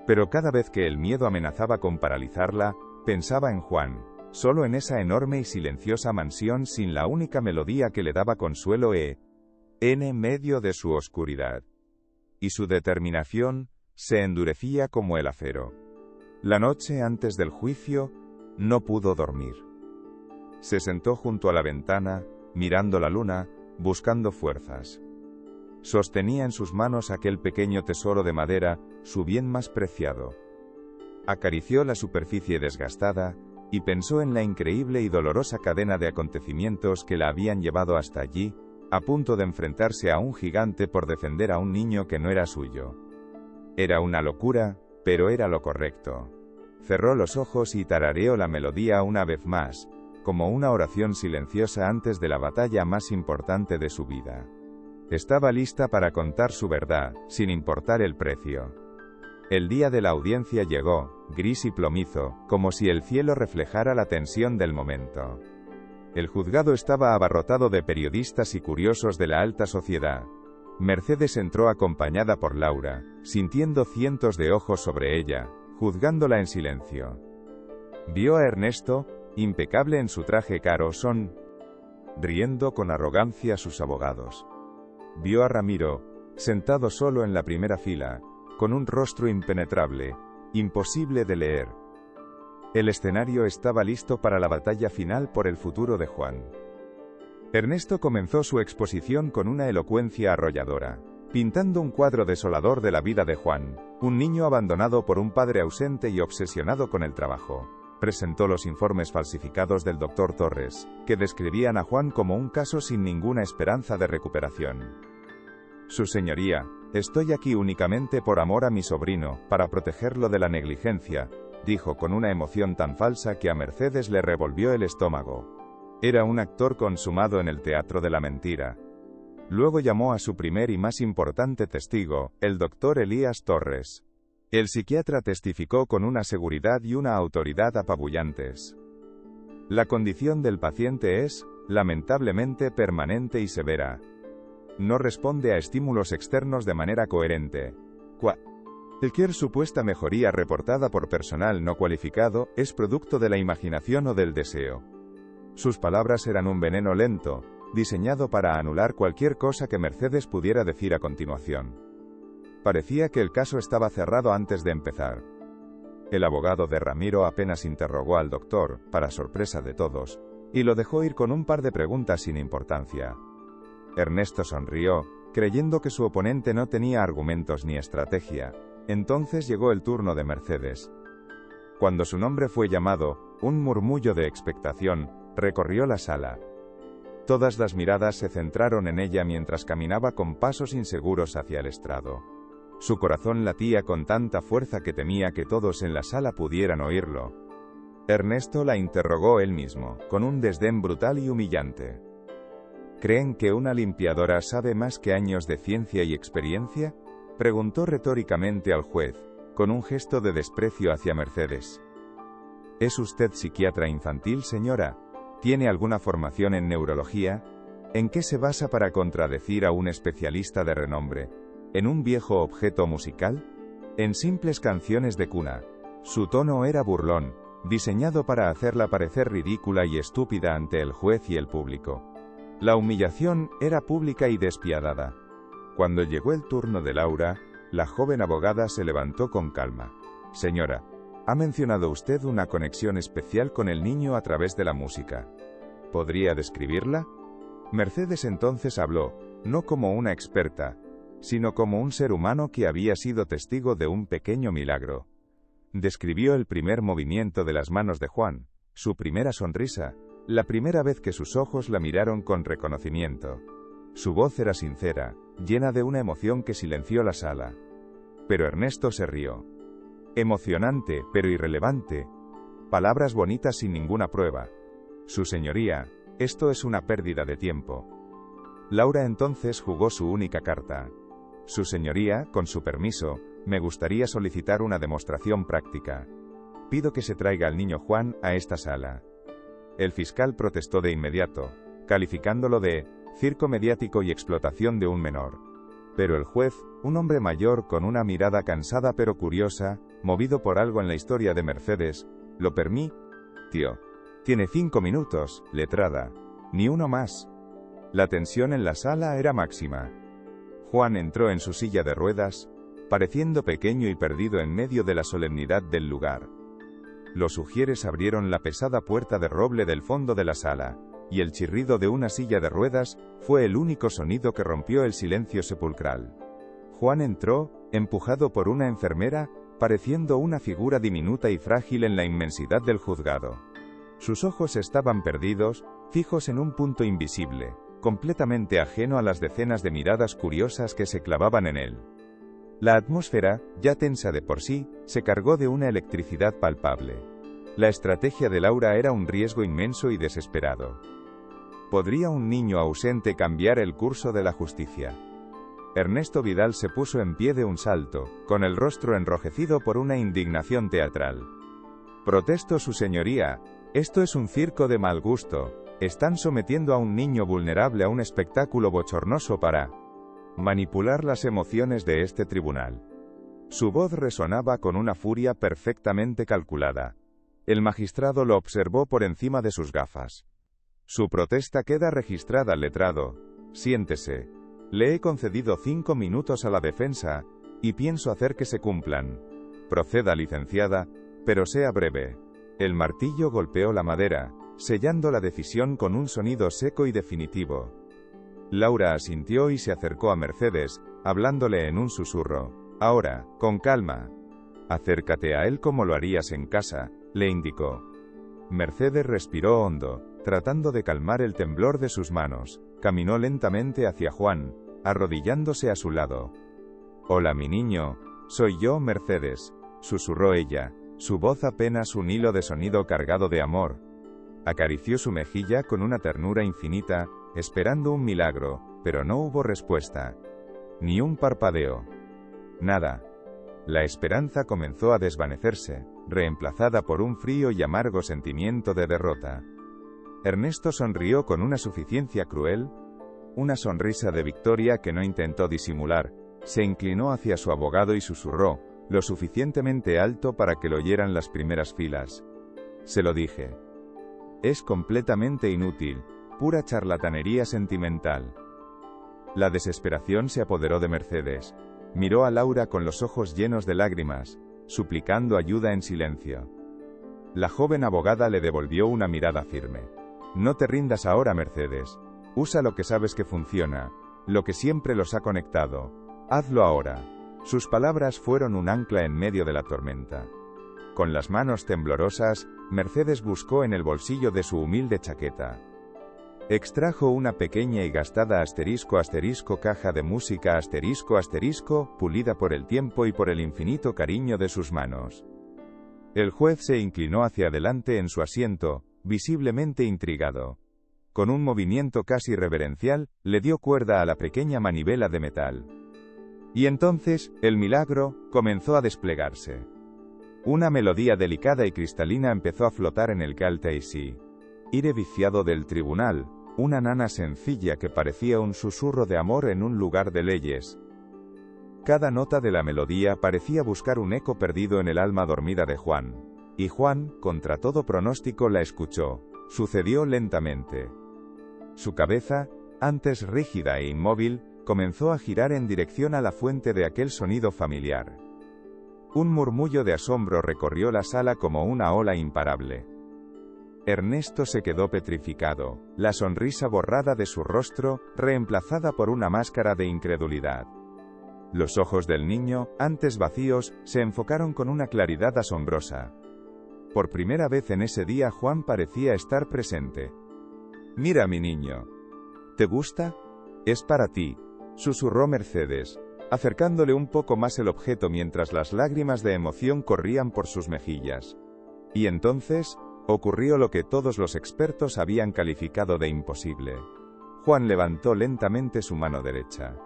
Pero cada vez que el miedo amenazaba con paralizarla, pensaba en Juan, solo en esa enorme y silenciosa mansión sin la única melodía que le daba consuelo en medio de su oscuridad. Y su determinación se endurecía como el acero. La noche antes del juicio, no pudo dormir. Se sentó junto a la ventana, mirando la luna, buscando fuerzas. Sostenía en sus manos aquel pequeño tesoro de madera, su bien más preciado. Acarició la superficie desgastada, y pensó en la increíble y dolorosa cadena de acontecimientos que la habían llevado hasta allí, a punto de enfrentarse a un gigante por defender a un niño que no era suyo. Era una locura, pero era lo correcto. Cerró los ojos y tarareó la melodía una vez más, como una oración silenciosa antes de la batalla más importante de su vida. Estaba lista para contar su verdad, sin importar el precio. El día de la audiencia llegó, gris y plomizo, como si el cielo reflejara la tensión del momento. El juzgado estaba abarrotado de periodistas y curiosos de la alta sociedad. Mercedes entró acompañada por Laura, sintiendo cientos de ojos sobre ella, juzgándola en silencio. Vio a Ernesto, impecable en su traje caro, riendo con arrogancia a sus abogados. Vio a Ramiro, sentado solo en la primera fila, con un rostro impenetrable, imposible de leer. El escenario estaba listo para la batalla final por el futuro de Juan. Ernesto comenzó su exposición con una elocuencia arrolladora, pintando un cuadro desolador de la vida de Juan, un niño abandonado por un padre ausente y obsesionado con el trabajo. Presentó los informes falsificados del Dr. Torres, que describían a Juan como un caso sin ninguna esperanza de recuperación. Su señoría, estoy aquí únicamente por amor a mi sobrino, para protegerlo de la negligencia, dijo con una emoción tan falsa que a Mercedes le revolvió el estómago. Era un actor consumado en el teatro de la mentira. Luego llamó a su primer y más importante testigo, el doctor Elías Torres. El psiquiatra testificó con una seguridad y una autoridad apabullantes. La condición del paciente es, lamentablemente, permanente y severa. No responde a estímulos externos de manera coherente. Cualquier supuesta mejoría reportada por personal no cualificado es producto de la imaginación o del deseo. Sus palabras eran un veneno lento, diseñado para anular cualquier cosa que Mercedes pudiera decir a continuación. Parecía que el caso estaba cerrado antes de empezar. El abogado de Ramiro apenas interrogó al doctor, para sorpresa de todos, y lo dejó ir con un par de preguntas sin importancia. Ernesto sonrió, creyendo que su oponente no tenía argumentos ni estrategia. Entonces llegó el turno de Mercedes. Cuando su nombre fue llamado, un murmullo de expectación recorrió la sala. Todas las miradas se centraron en ella mientras caminaba con pasos inseguros hacia el estrado. Su corazón latía con tanta fuerza que temía que todos en la sala pudieran oírlo. Ernesto la interrogó él mismo, con un desdén brutal y humillante. ¿Creen que una limpiadora sabe más que años de ciencia y experiencia?, preguntó retóricamente al juez, con un gesto de desprecio hacia Mercedes. ¿Es usted psiquiatra infantil, señora? ¿Tiene alguna formación en neurología? ¿En qué se basa para contradecir a un especialista de renombre? ¿En un viejo objeto musical? ¿En simples canciones de cuna? Su tono era burlón, diseñado para hacerla parecer ridícula y estúpida ante el juez y el público. La humillación era pública y despiadada. Cuando llegó el turno de Laura, la joven abogada se levantó con calma. Señora, ha mencionado usted una conexión especial con el niño a través de la música. ¿Podría describirla? Mercedes entonces habló, no como una experta, sino como un ser humano que había sido testigo de un pequeño milagro. Describió el primer movimiento de las manos de Juan, su primera sonrisa, la primera vez que sus ojos la miraron con reconocimiento. Su voz era sincera, llena de una emoción que silenció la sala. Pero Ernesto se rió. Emocionante, pero irrelevante. Palabras bonitas sin ninguna prueba. Su señoría, esto es una pérdida de tiempo. Laura entonces jugó su única carta. Su señoría, con su permiso, me gustaría solicitar una demostración práctica. Pido que se traiga al niño Juan a esta sala. El fiscal protestó de inmediato, calificándolo de circo mediático y explotación de un menor. Pero el juez, un hombre mayor con una mirada cansada pero curiosa, movido por algo en la historia de Mercedes, lo permitió. Tiene 5 minutos, letrada. Ni uno más. La tensión en la sala era máxima. Juan entró en su silla de ruedas, pareciendo pequeño y perdido en medio de la solemnidad del lugar. Los ujieres abrieron la pesada puerta de roble del fondo de la sala, y el chirrido de una silla de ruedas fue el único sonido que rompió el silencio sepulcral. Juan entró, empujado por una enfermera, pareciendo una figura diminuta y frágil en la inmensidad del juzgado. Sus ojos estaban perdidos, fijos en un punto invisible, completamente ajeno a las decenas de miradas curiosas que se clavaban en él. La atmósfera, ya tensa de por sí, se cargó de una electricidad palpable. La estrategia de Laura era un riesgo inmenso y desesperado. ¿Podría un niño ausente cambiar el curso de la justicia? Ernesto Vidal se puso en pie de un salto, con el rostro enrojecido por una indignación teatral. Protesto, su señoría, esto es un circo de mal gusto, están sometiendo a un niño vulnerable a un espectáculo bochornoso para manipular las emociones de este tribunal. Su voz resonaba con una furia perfectamente calculada. El magistrado lo observó por encima de sus gafas. Su protesta queda registrada, letrado. Siéntese. Le he concedido 5 minutos a la defensa, y pienso hacer que se cumplan. Proceda, licenciada, pero sea breve. El martillo golpeó la madera, sellando la decisión con un sonido seco y definitivo. Laura asintió y se acercó a Mercedes, hablándole en un susurro. Ahora, con calma. Acércate a él como lo harías en casa, le indicó. Mercedes respiró hondo, tratando de calmar el temblor de sus manos. Caminó lentamente hacia Juan, arrodillándose a su lado. Hola, mi niño, soy yo, Mercedes, susurró ella, su voz apenas un hilo de sonido cargado de amor. Acarició su mejilla con una ternura infinita, esperando un milagro, pero no hubo respuesta. Ni un parpadeo. Nada. La esperanza comenzó a desvanecerse, reemplazada por un frío y amargo sentimiento de derrota. Ernesto sonrió con una suficiencia cruel, una sonrisa de victoria que no intentó disimular, se inclinó hacia su abogado y susurró, lo suficientemente alto para que lo oyeran las primeras filas. Se lo dije. Es completamente inútil, pura charlatanería sentimental. La desesperación se apoderó de Mercedes. Miró a Laura con los ojos llenos de lágrimas, suplicando ayuda en silencio. La joven abogada le devolvió una mirada firme. No te rindas ahora, Mercedes. Usa lo que sabes que funciona, lo que siempre los ha conectado. Hazlo ahora. Sus palabras fueron un ancla en medio de la tormenta. Con las manos temblorosas, Mercedes buscó en el bolsillo de su humilde chaqueta. Extrajo una pequeña y gastada caja de música pulida por el tiempo y por el infinito cariño de sus manos. El juez se inclinó hacia adelante en su asiento, visiblemente intrigado. con un movimiento casi reverencial, le dio cuerda a la pequeña manivela de metal. Y entonces, el milagro comenzó a desplegarse. Una melodía delicada y cristalina empezó a flotar en el Caltaisi. Aire viciado del tribunal, una nana sencilla que parecía un susurro de amor en un lugar de leyes. Cada nota de la melodía parecía buscar un eco perdido en el alma dormida de Juan. Y Juan, contra todo pronóstico, la escuchó. Sucedió lentamente. Su cabeza, antes rígida e inmóvil, comenzó a girar en dirección a la fuente de aquel sonido familiar. Un murmullo de asombro recorrió la sala como una ola imparable. Ernesto se quedó petrificado, la sonrisa borrada de su rostro, reemplazada por una máscara de incredulidad. Los ojos del niño, antes vacíos, se enfocaron con una claridad asombrosa. Por primera vez en ese día Juan parecía estar presente. «Mira, mi niño. ¿Te gusta? Es para ti», susurró Mercedes, acercándole un poco más el objeto mientras las lágrimas de emoción corrían por sus mejillas. Y entonces, ocurrió lo que todos los expertos habían calificado de imposible. Juan levantó lentamente su mano derecha.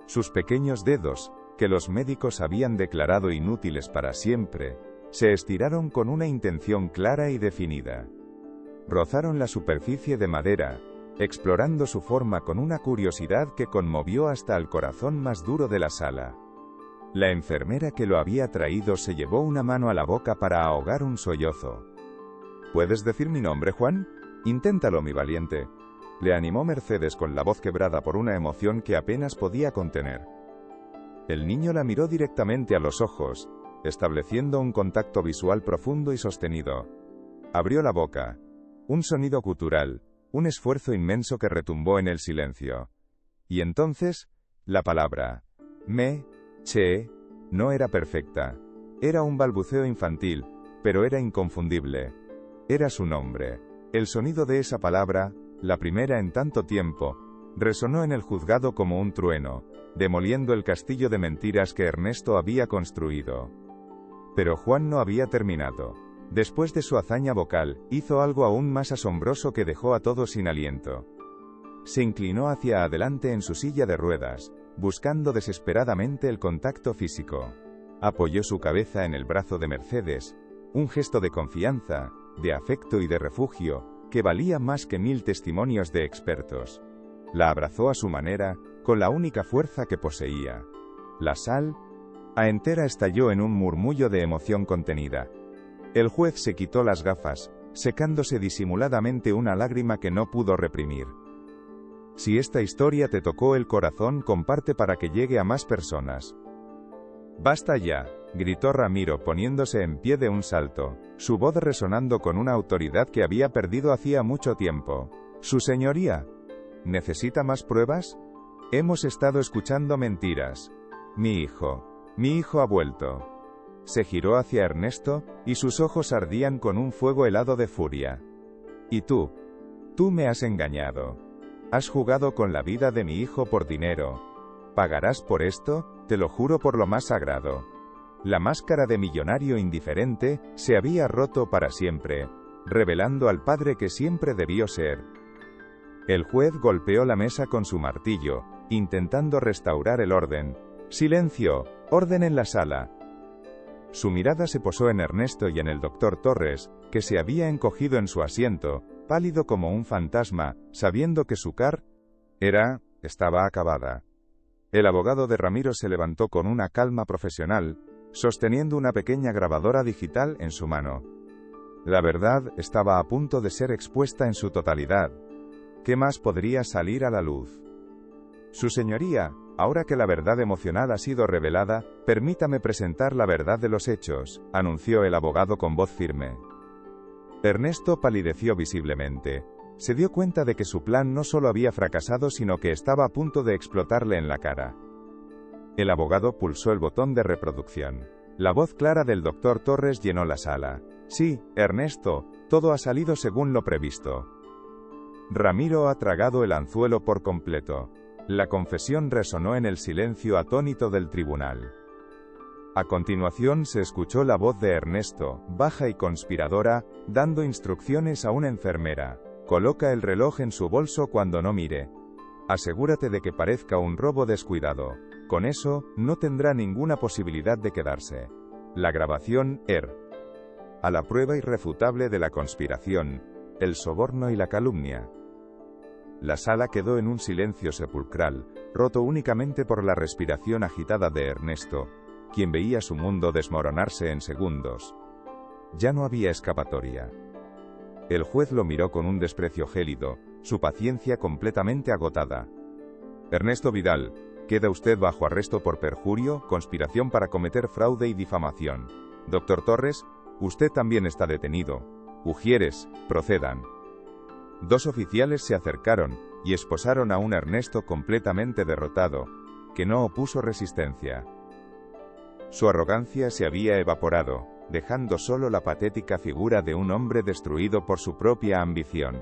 Sus pequeños dedos, que los médicos habían declarado inútiles para siempre, se estiraron con una intención clara y definida. Rozaron la superficie de madera, explorando su forma con una curiosidad que conmovió hasta el corazón más duro de la sala. La enfermera que lo había traído se llevó una mano a la boca para ahogar un sollozo. «¿Puedes decir mi nombre, Juan? Inténtalo, mi valiente», le animó Mercedes con la voz quebrada por una emoción que apenas podía contener. El niño la miró directamente a los ojos, estableciendo un contacto visual profundo y sostenido. Abrió la boca. Un sonido gutural, un esfuerzo inmenso que retumbó en el silencio. Y entonces, la palabra che no era perfecta. Era un balbuceo infantil, pero era inconfundible. Era su nombre. El sonido de esa palabra, la primera en tanto tiempo, resonó en el juzgado como un trueno, demoliendo el castillo de mentiras que Ernesto había construido. Pero Juan no había terminado. Después de su hazaña vocal, hizo algo aún más asombroso que dejó a todos sin aliento. Se inclinó hacia adelante en su silla de ruedas, buscando desesperadamente el contacto físico. Apoyó su cabeza en el brazo de Mercedes, un gesto de confianza, de afecto y de refugio, que valía más que 1000 testimonios de expertos. La abrazó a su manera, con la única fuerza que poseía. La sala entera estalló en un murmullo de emoción contenida. El juez se quitó las gafas, secándose disimuladamente una lágrima que no pudo reprimir. Si esta historia te tocó el corazón, comparte para que llegue a más personas. «Basta ya», gritó Ramiro poniéndose en pie de un salto, su voz resonando con una autoridad que había perdido hacía mucho tiempo. «Su señoría, ¿necesita más pruebas? Hemos estado escuchando mentiras. Mi hijo ha vuelto». Se giró hacia Ernesto, y sus ojos ardían con un fuego helado de furia. «Y tú me has engañado. Has jugado con la vida de mi hijo por dinero. ¿Pagarás por esto? Te lo juro por lo más sagrado». La máscara de millonario indiferente se había roto para siempre, revelando al padre que siempre debió ser. El juez golpeó la mesa con su martillo, intentando restaurar el orden. «Silencio, orden en la sala». Su mirada se posó en Ernesto y en el doctor Torres, que se había encogido en su asiento, pálido como un fantasma, sabiendo que su estaba acabada. El abogado de Ramiro se levantó con una calma profesional, sosteniendo una pequeña grabadora digital en su mano. La verdad estaba a punto de ser expuesta en su totalidad. ¿Qué más podría salir a la luz? «Su señoría, ahora que la verdad emocional ha sido revelada, permítame presentar la verdad de los hechos», anunció el abogado con voz firme. Ernesto palideció visiblemente. Se dio cuenta de que su plan no solo había fracasado sino que estaba a punto de explotarle en la cara. El abogado pulsó el botón de reproducción. La voz clara del doctor Torres llenó la sala. «Sí, Ernesto, todo ha salido según lo previsto». Ramiro ha tragado el anzuelo por completo. La confesión resonó en el silencio atónito del tribunal. A continuación se escuchó la voz de Ernesto, baja y conspiradora, dando instrucciones a una enfermera. Coloca el reloj en su bolso cuando no mire. Asegúrate de que parezca un robo descuidado. Con eso, no tendrá ninguna posibilidad de quedarse. La grabación, a la prueba irrefutable de la conspiración, el soborno y la calumnia. La sala quedó en un silencio sepulcral, roto únicamente por la respiración agitada de Ernesto, quien veía su mundo desmoronarse en segundos. Ya no había escapatoria. El juez lo miró con un desprecio gélido, su paciencia completamente agotada. Ernesto Vidal, queda usted bajo arresto por perjurio, conspiración para cometer fraude y difamación. Doctor Torres, usted también está detenido. Ujieres, procedan. Dos oficiales se acercaron y esposaron a un Ernesto completamente derrotado, que no opuso resistencia. Su arrogancia se había evaporado, dejando solo la patética figura de un hombre destruido por su propia ambición.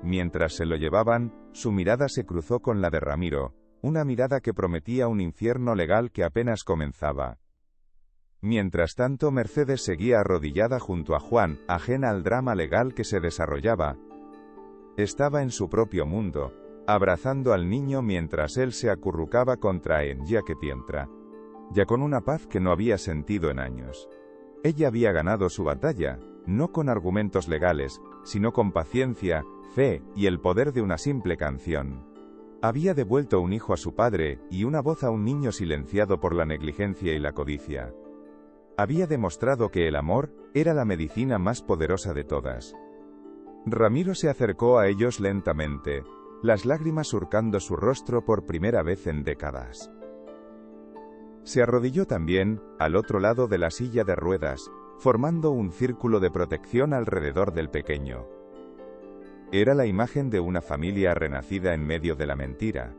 Mientras se lo llevaban, su mirada se cruzó con la de Ramiro, una mirada que prometía un infierno legal que apenas comenzaba. Mientras tanto, Mercedes seguía arrodillada junto a Juan, ajena al drama legal que se desarrollaba. Estaba en su propio mundo, abrazando al niño mientras él se acurrucaba contra ella que tientra, ya con una paz que no había sentido en años. Ella había ganado su batalla, no con argumentos legales, sino con paciencia, fe y el poder de una simple canción. Había devuelto un hijo a su padre y una voz a un niño silenciado por la negligencia y la codicia. Había demostrado que el amor era la medicina más poderosa de todas. Ramiro se acercó a ellos lentamente, las lágrimas surcando su rostro por primera vez en décadas. Se arrodilló también, al otro lado de la silla de ruedas, formando un círculo de protección alrededor del pequeño. Era la imagen de una familia renacida en medio de la mentira.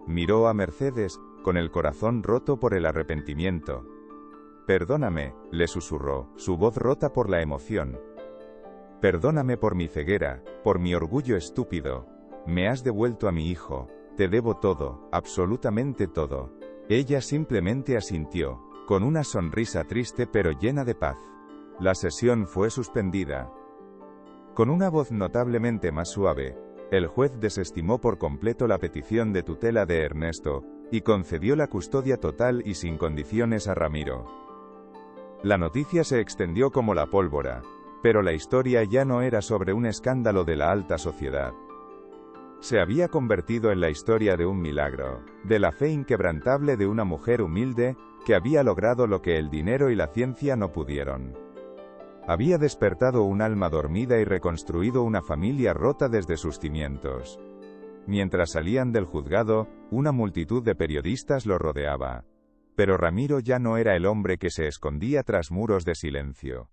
Miró a Mercedes, con el corazón roto por el arrepentimiento. «Perdóname», le susurró, su voz rota por la emoción. «Perdóname por mi ceguera, por mi orgullo estúpido. Me has devuelto a mi hijo, te debo todo, absolutamente todo». Ella simplemente asintió, con una sonrisa triste pero llena de paz. La sesión fue suspendida. Con una voz notablemente más suave, el juez desestimó por completo la petición de tutela de Ernesto, y concedió la custodia total y sin condiciones a Ramiro. La noticia se extendió como la pólvora, pero la historia ya no era sobre un escándalo de la alta sociedad. Se había convertido en la historia de un milagro, de la fe inquebrantable de una mujer humilde, que había logrado lo que el dinero y la ciencia no pudieron. Había despertado un alma dormida y reconstruido una familia rota desde sus cimientos. Mientras salían del juzgado, una multitud de periodistas lo rodeaba. Pero Ramiro ya no era el hombre que se escondía tras muros de silencio.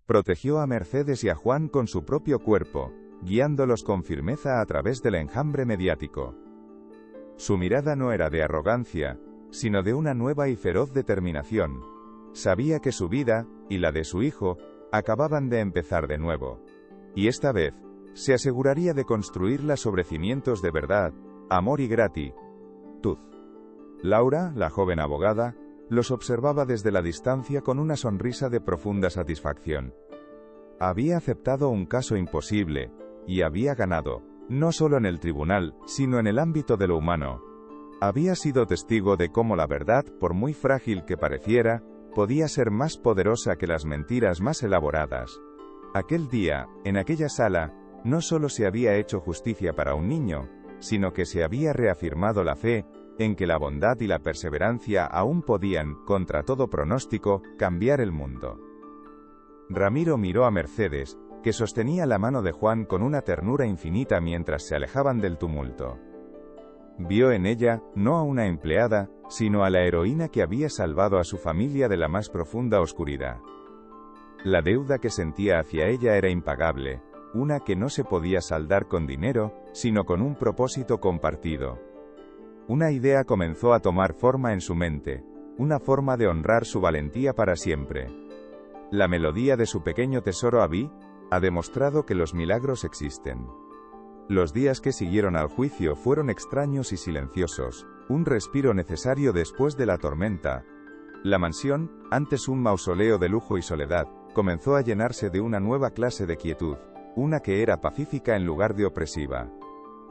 Protegió a Mercedes y a Juan con su propio cuerpo, guiándolos con firmeza a través del enjambre mediático. Su mirada no era de arrogancia, sino de una nueva y feroz determinación. Sabía que su vida, y la de su hijo, acababan de empezar de nuevo. Y esta vez, se aseguraría de construirla sobre cimientos de verdad, amor y gratitud. Laura, la joven abogada, los observaba desde la distancia con una sonrisa de profunda satisfacción. Había aceptado un caso imposible, y había ganado, no solo en el tribunal, sino en el ámbito de lo humano. Había sido testigo de cómo la verdad, por muy frágil que pareciera, podía ser más poderosa que las mentiras más elaboradas. Aquel día, en aquella sala, no solo se había hecho justicia para un niño, sino que se había reafirmado la fe, en que la bondad y la perseverancia aún podían, contra todo pronóstico, cambiar el mundo. Ramiro miró a Mercedes, que sostenía la mano de Juan con una ternura infinita mientras se alejaban del tumulto. Vio en ella, no a una empleada, sino a la heroína que había salvado a su familia de la más profunda oscuridad. La deuda que sentía hacia ella era impagable, una que no se podía saldar con dinero, sino con un propósito compartido. Una idea comenzó a tomar forma en su mente, una forma de honrar su valentía para siempre. La melodía de su pequeño tesoro Abby ha demostrado que los milagros existen. Los días que siguieron al juicio fueron extraños y silenciosos, un respiro necesario después de la tormenta. La mansión, antes un mausoleo de lujo y soledad, comenzó a llenarse de una nueva clase de quietud, una que era pacífica en lugar de opresiva.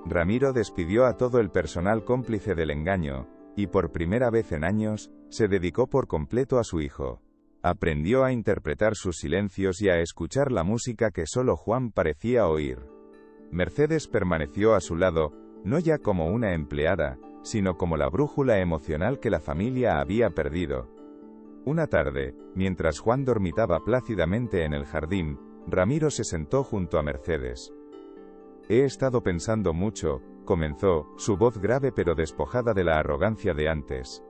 Ramiro despidió a todo el personal cómplice del engaño, y por primera vez en años, se dedicó por completo a su hijo. Aprendió a interpretar sus silencios y a escuchar la música que solo Juan parecía oír. Mercedes permaneció a su lado, no ya como una empleada, sino como la brújula emocional que la familia había perdido. Una tarde, mientras Juan dormitaba plácidamente en el jardín, Ramiro se sentó junto a Mercedes. «He estado pensando mucho», comenzó, su voz grave pero despojada de la arrogancia de antes.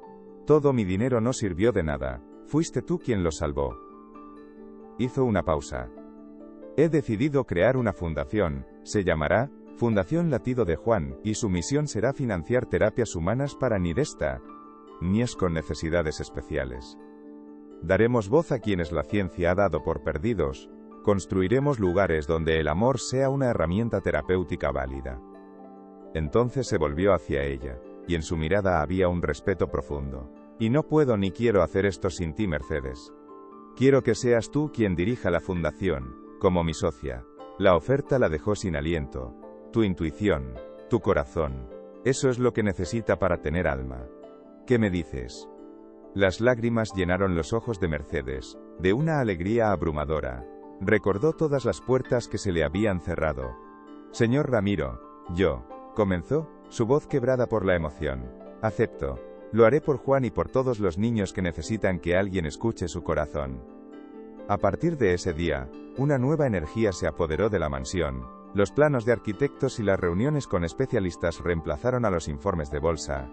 «Todo mi dinero no sirvió de nada. Fuiste tú quien lo salvó». Hizo una pausa. «He decidido crear una fundación, se llamará Fundación Latido de Juan, y su misión será financiar terapias humanas para niños con necesidades especiales. Daremos voz a quienes la ciencia ha dado por perdidos. Construiremos lugares donde el amor sea una herramienta terapéutica válida». Entonces se volvió hacia ella, y en su mirada había un respeto profundo. «Y no puedo ni quiero hacer esto sin ti, Mercedes. Quiero que seas tú quien dirija la fundación, como mi socia». La oferta la dejó sin aliento. «Tu intuición, tu corazón. Eso es lo que necesita para tener alma. ¿Qué me dices?». Las lágrimas llenaron los ojos de Mercedes, de una alegría abrumadora. Recordó todas las puertas que se le habían cerrado. «Señor Ramiro, yo», comenzó, su voz quebrada por la emoción. «Acepto. Lo haré por Juan y por todos los niños que necesitan que alguien escuche su corazón». A partir de ese día, una nueva energía se apoderó de la mansión. Los planos de arquitectos y las reuniones con especialistas reemplazaron a los informes de bolsa.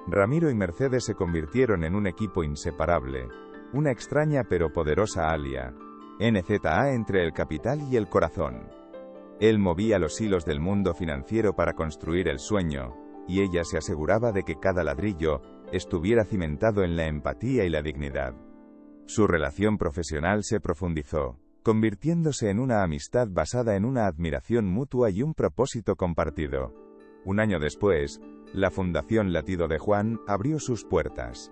Ramiro y Mercedes se convirtieron en un equipo inseparable, una extraña pero poderosa alia, NZA entre el capital y el corazón. Él movía los hilos del mundo financiero para construir el sueño, y ella se aseguraba de que cada ladrillo estuviera cimentado en la empatía y la dignidad. Su relación profesional se profundizó, convirtiéndose en una amistad basada en una admiración mutua y un propósito compartido. Un año después, la Fundación Latido de Juan abrió sus puertas.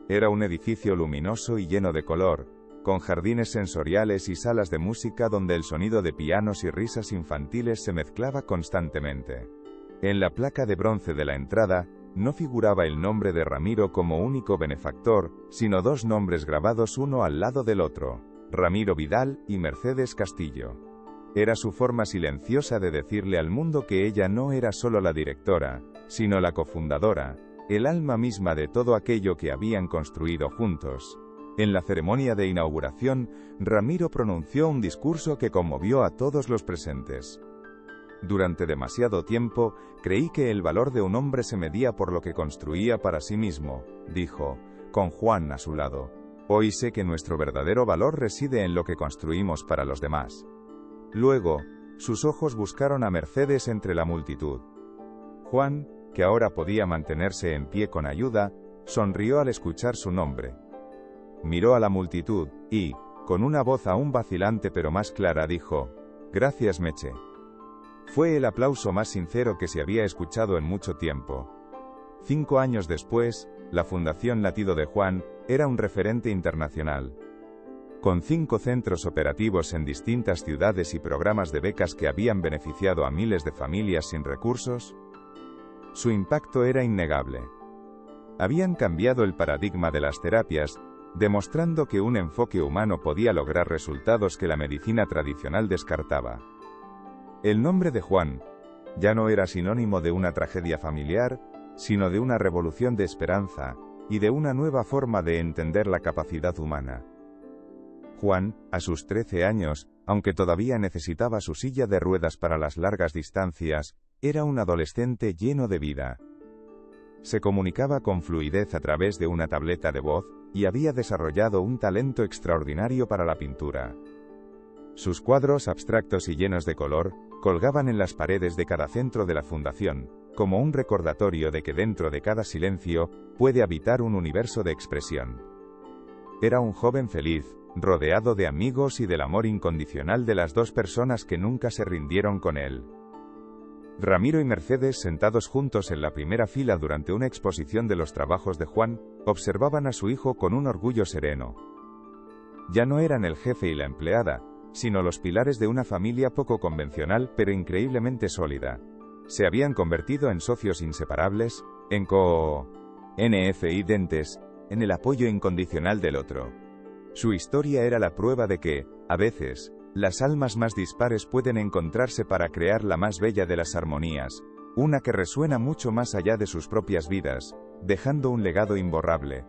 Era un edificio luminoso y lleno de color, con jardines sensoriales y salas de música donde el sonido de pianos y risas infantiles se mezclaba constantemente. En la placa de bronce de la entrada, no figuraba el nombre de Ramiro como único benefactor, sino dos nombres grabados uno al lado del otro: Ramiro Vidal y Mercedes Castillo. Era su forma silenciosa de decirle al mundo que ella no era solo la directora, sino la cofundadora, el alma misma de todo aquello que habían construido juntos. En la ceremonia de inauguración, Ramiro pronunció un discurso que conmovió a todos los presentes. «Durante demasiado tiempo, creí que el valor de un hombre se medía por lo que construía para sí mismo», dijo, con Juan a su lado. «Hoy sé que nuestro verdadero valor reside en lo que construimos para los demás». Luego, sus ojos buscaron a Mercedes entre la multitud. Juan, que ahora podía mantenerse en pie con ayuda, sonrió al escuchar su nombre. Miró a la multitud, y, con una voz aún vacilante pero más clara, dijo: «Gracias, Meche». Fue el aplauso más sincero que se había escuchado en mucho tiempo. 5 años después, la Fundación Latido de Juan era un referente internacional. Con 5 centros operativos en distintas ciudades y programas de becas que habían beneficiado a miles de familias sin recursos, su impacto era innegable. Habían cambiado el paradigma de las terapias, demostrando que un enfoque humano podía lograr resultados que la medicina tradicional descartaba. El nombre de Juan ya no era sinónimo de una tragedia familiar, sino de una revolución de esperanza, y de una nueva forma de entender la capacidad humana. Juan, a sus 13 años, aunque todavía necesitaba su silla de ruedas para las largas distancias, era un adolescente lleno de vida. Se comunicaba con fluidez a través de una tableta de voz, y había desarrollado un talento extraordinario para la pintura. Sus cuadros abstractos y llenos de color colgaban en las paredes de cada centro de la fundación, como un recordatorio de que dentro de cada silencio puede habitar un universo de expresión. Era un joven feliz, rodeado de amigos y del amor incondicional de las 2 personas que nunca se rindieron con él. Ramiro y Mercedes, sentados juntos en la primera fila durante una exposición de los trabajos de Juan, observaban a su hijo con un orgullo sereno. Ya no eran el jefe y la empleada, sino los pilares de una familia poco convencional pero increíblemente sólida. Se habían convertido en socios inseparables, en confidentes, en el apoyo incondicional del otro. Su historia era la prueba de que, a veces, las almas más dispares pueden encontrarse para crear la más bella de las armonías, una que resuena mucho más allá de sus propias vidas, dejando un legado imborrable.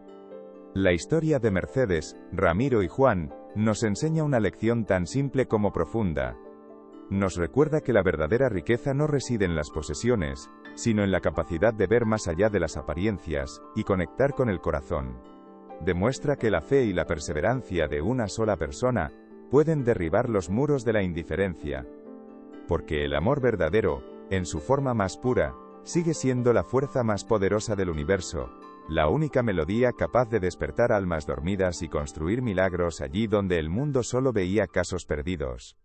La historia de Mercedes, Ramiro y Juan nos enseña una lección tan simple como profunda. Nos recuerda que la verdadera riqueza no reside en las posesiones, sino en la capacidad de ver más allá de las apariencias y conectar con el corazón. Demuestra que la fe y la perseverancia de una sola persona pueden derribar los muros de la indiferencia. Porque el amor verdadero, en su forma más pura, sigue siendo la fuerza más poderosa del universo, la única melodía capaz de despertar almas dormidas y construir milagros allí donde el mundo solo veía casos perdidos.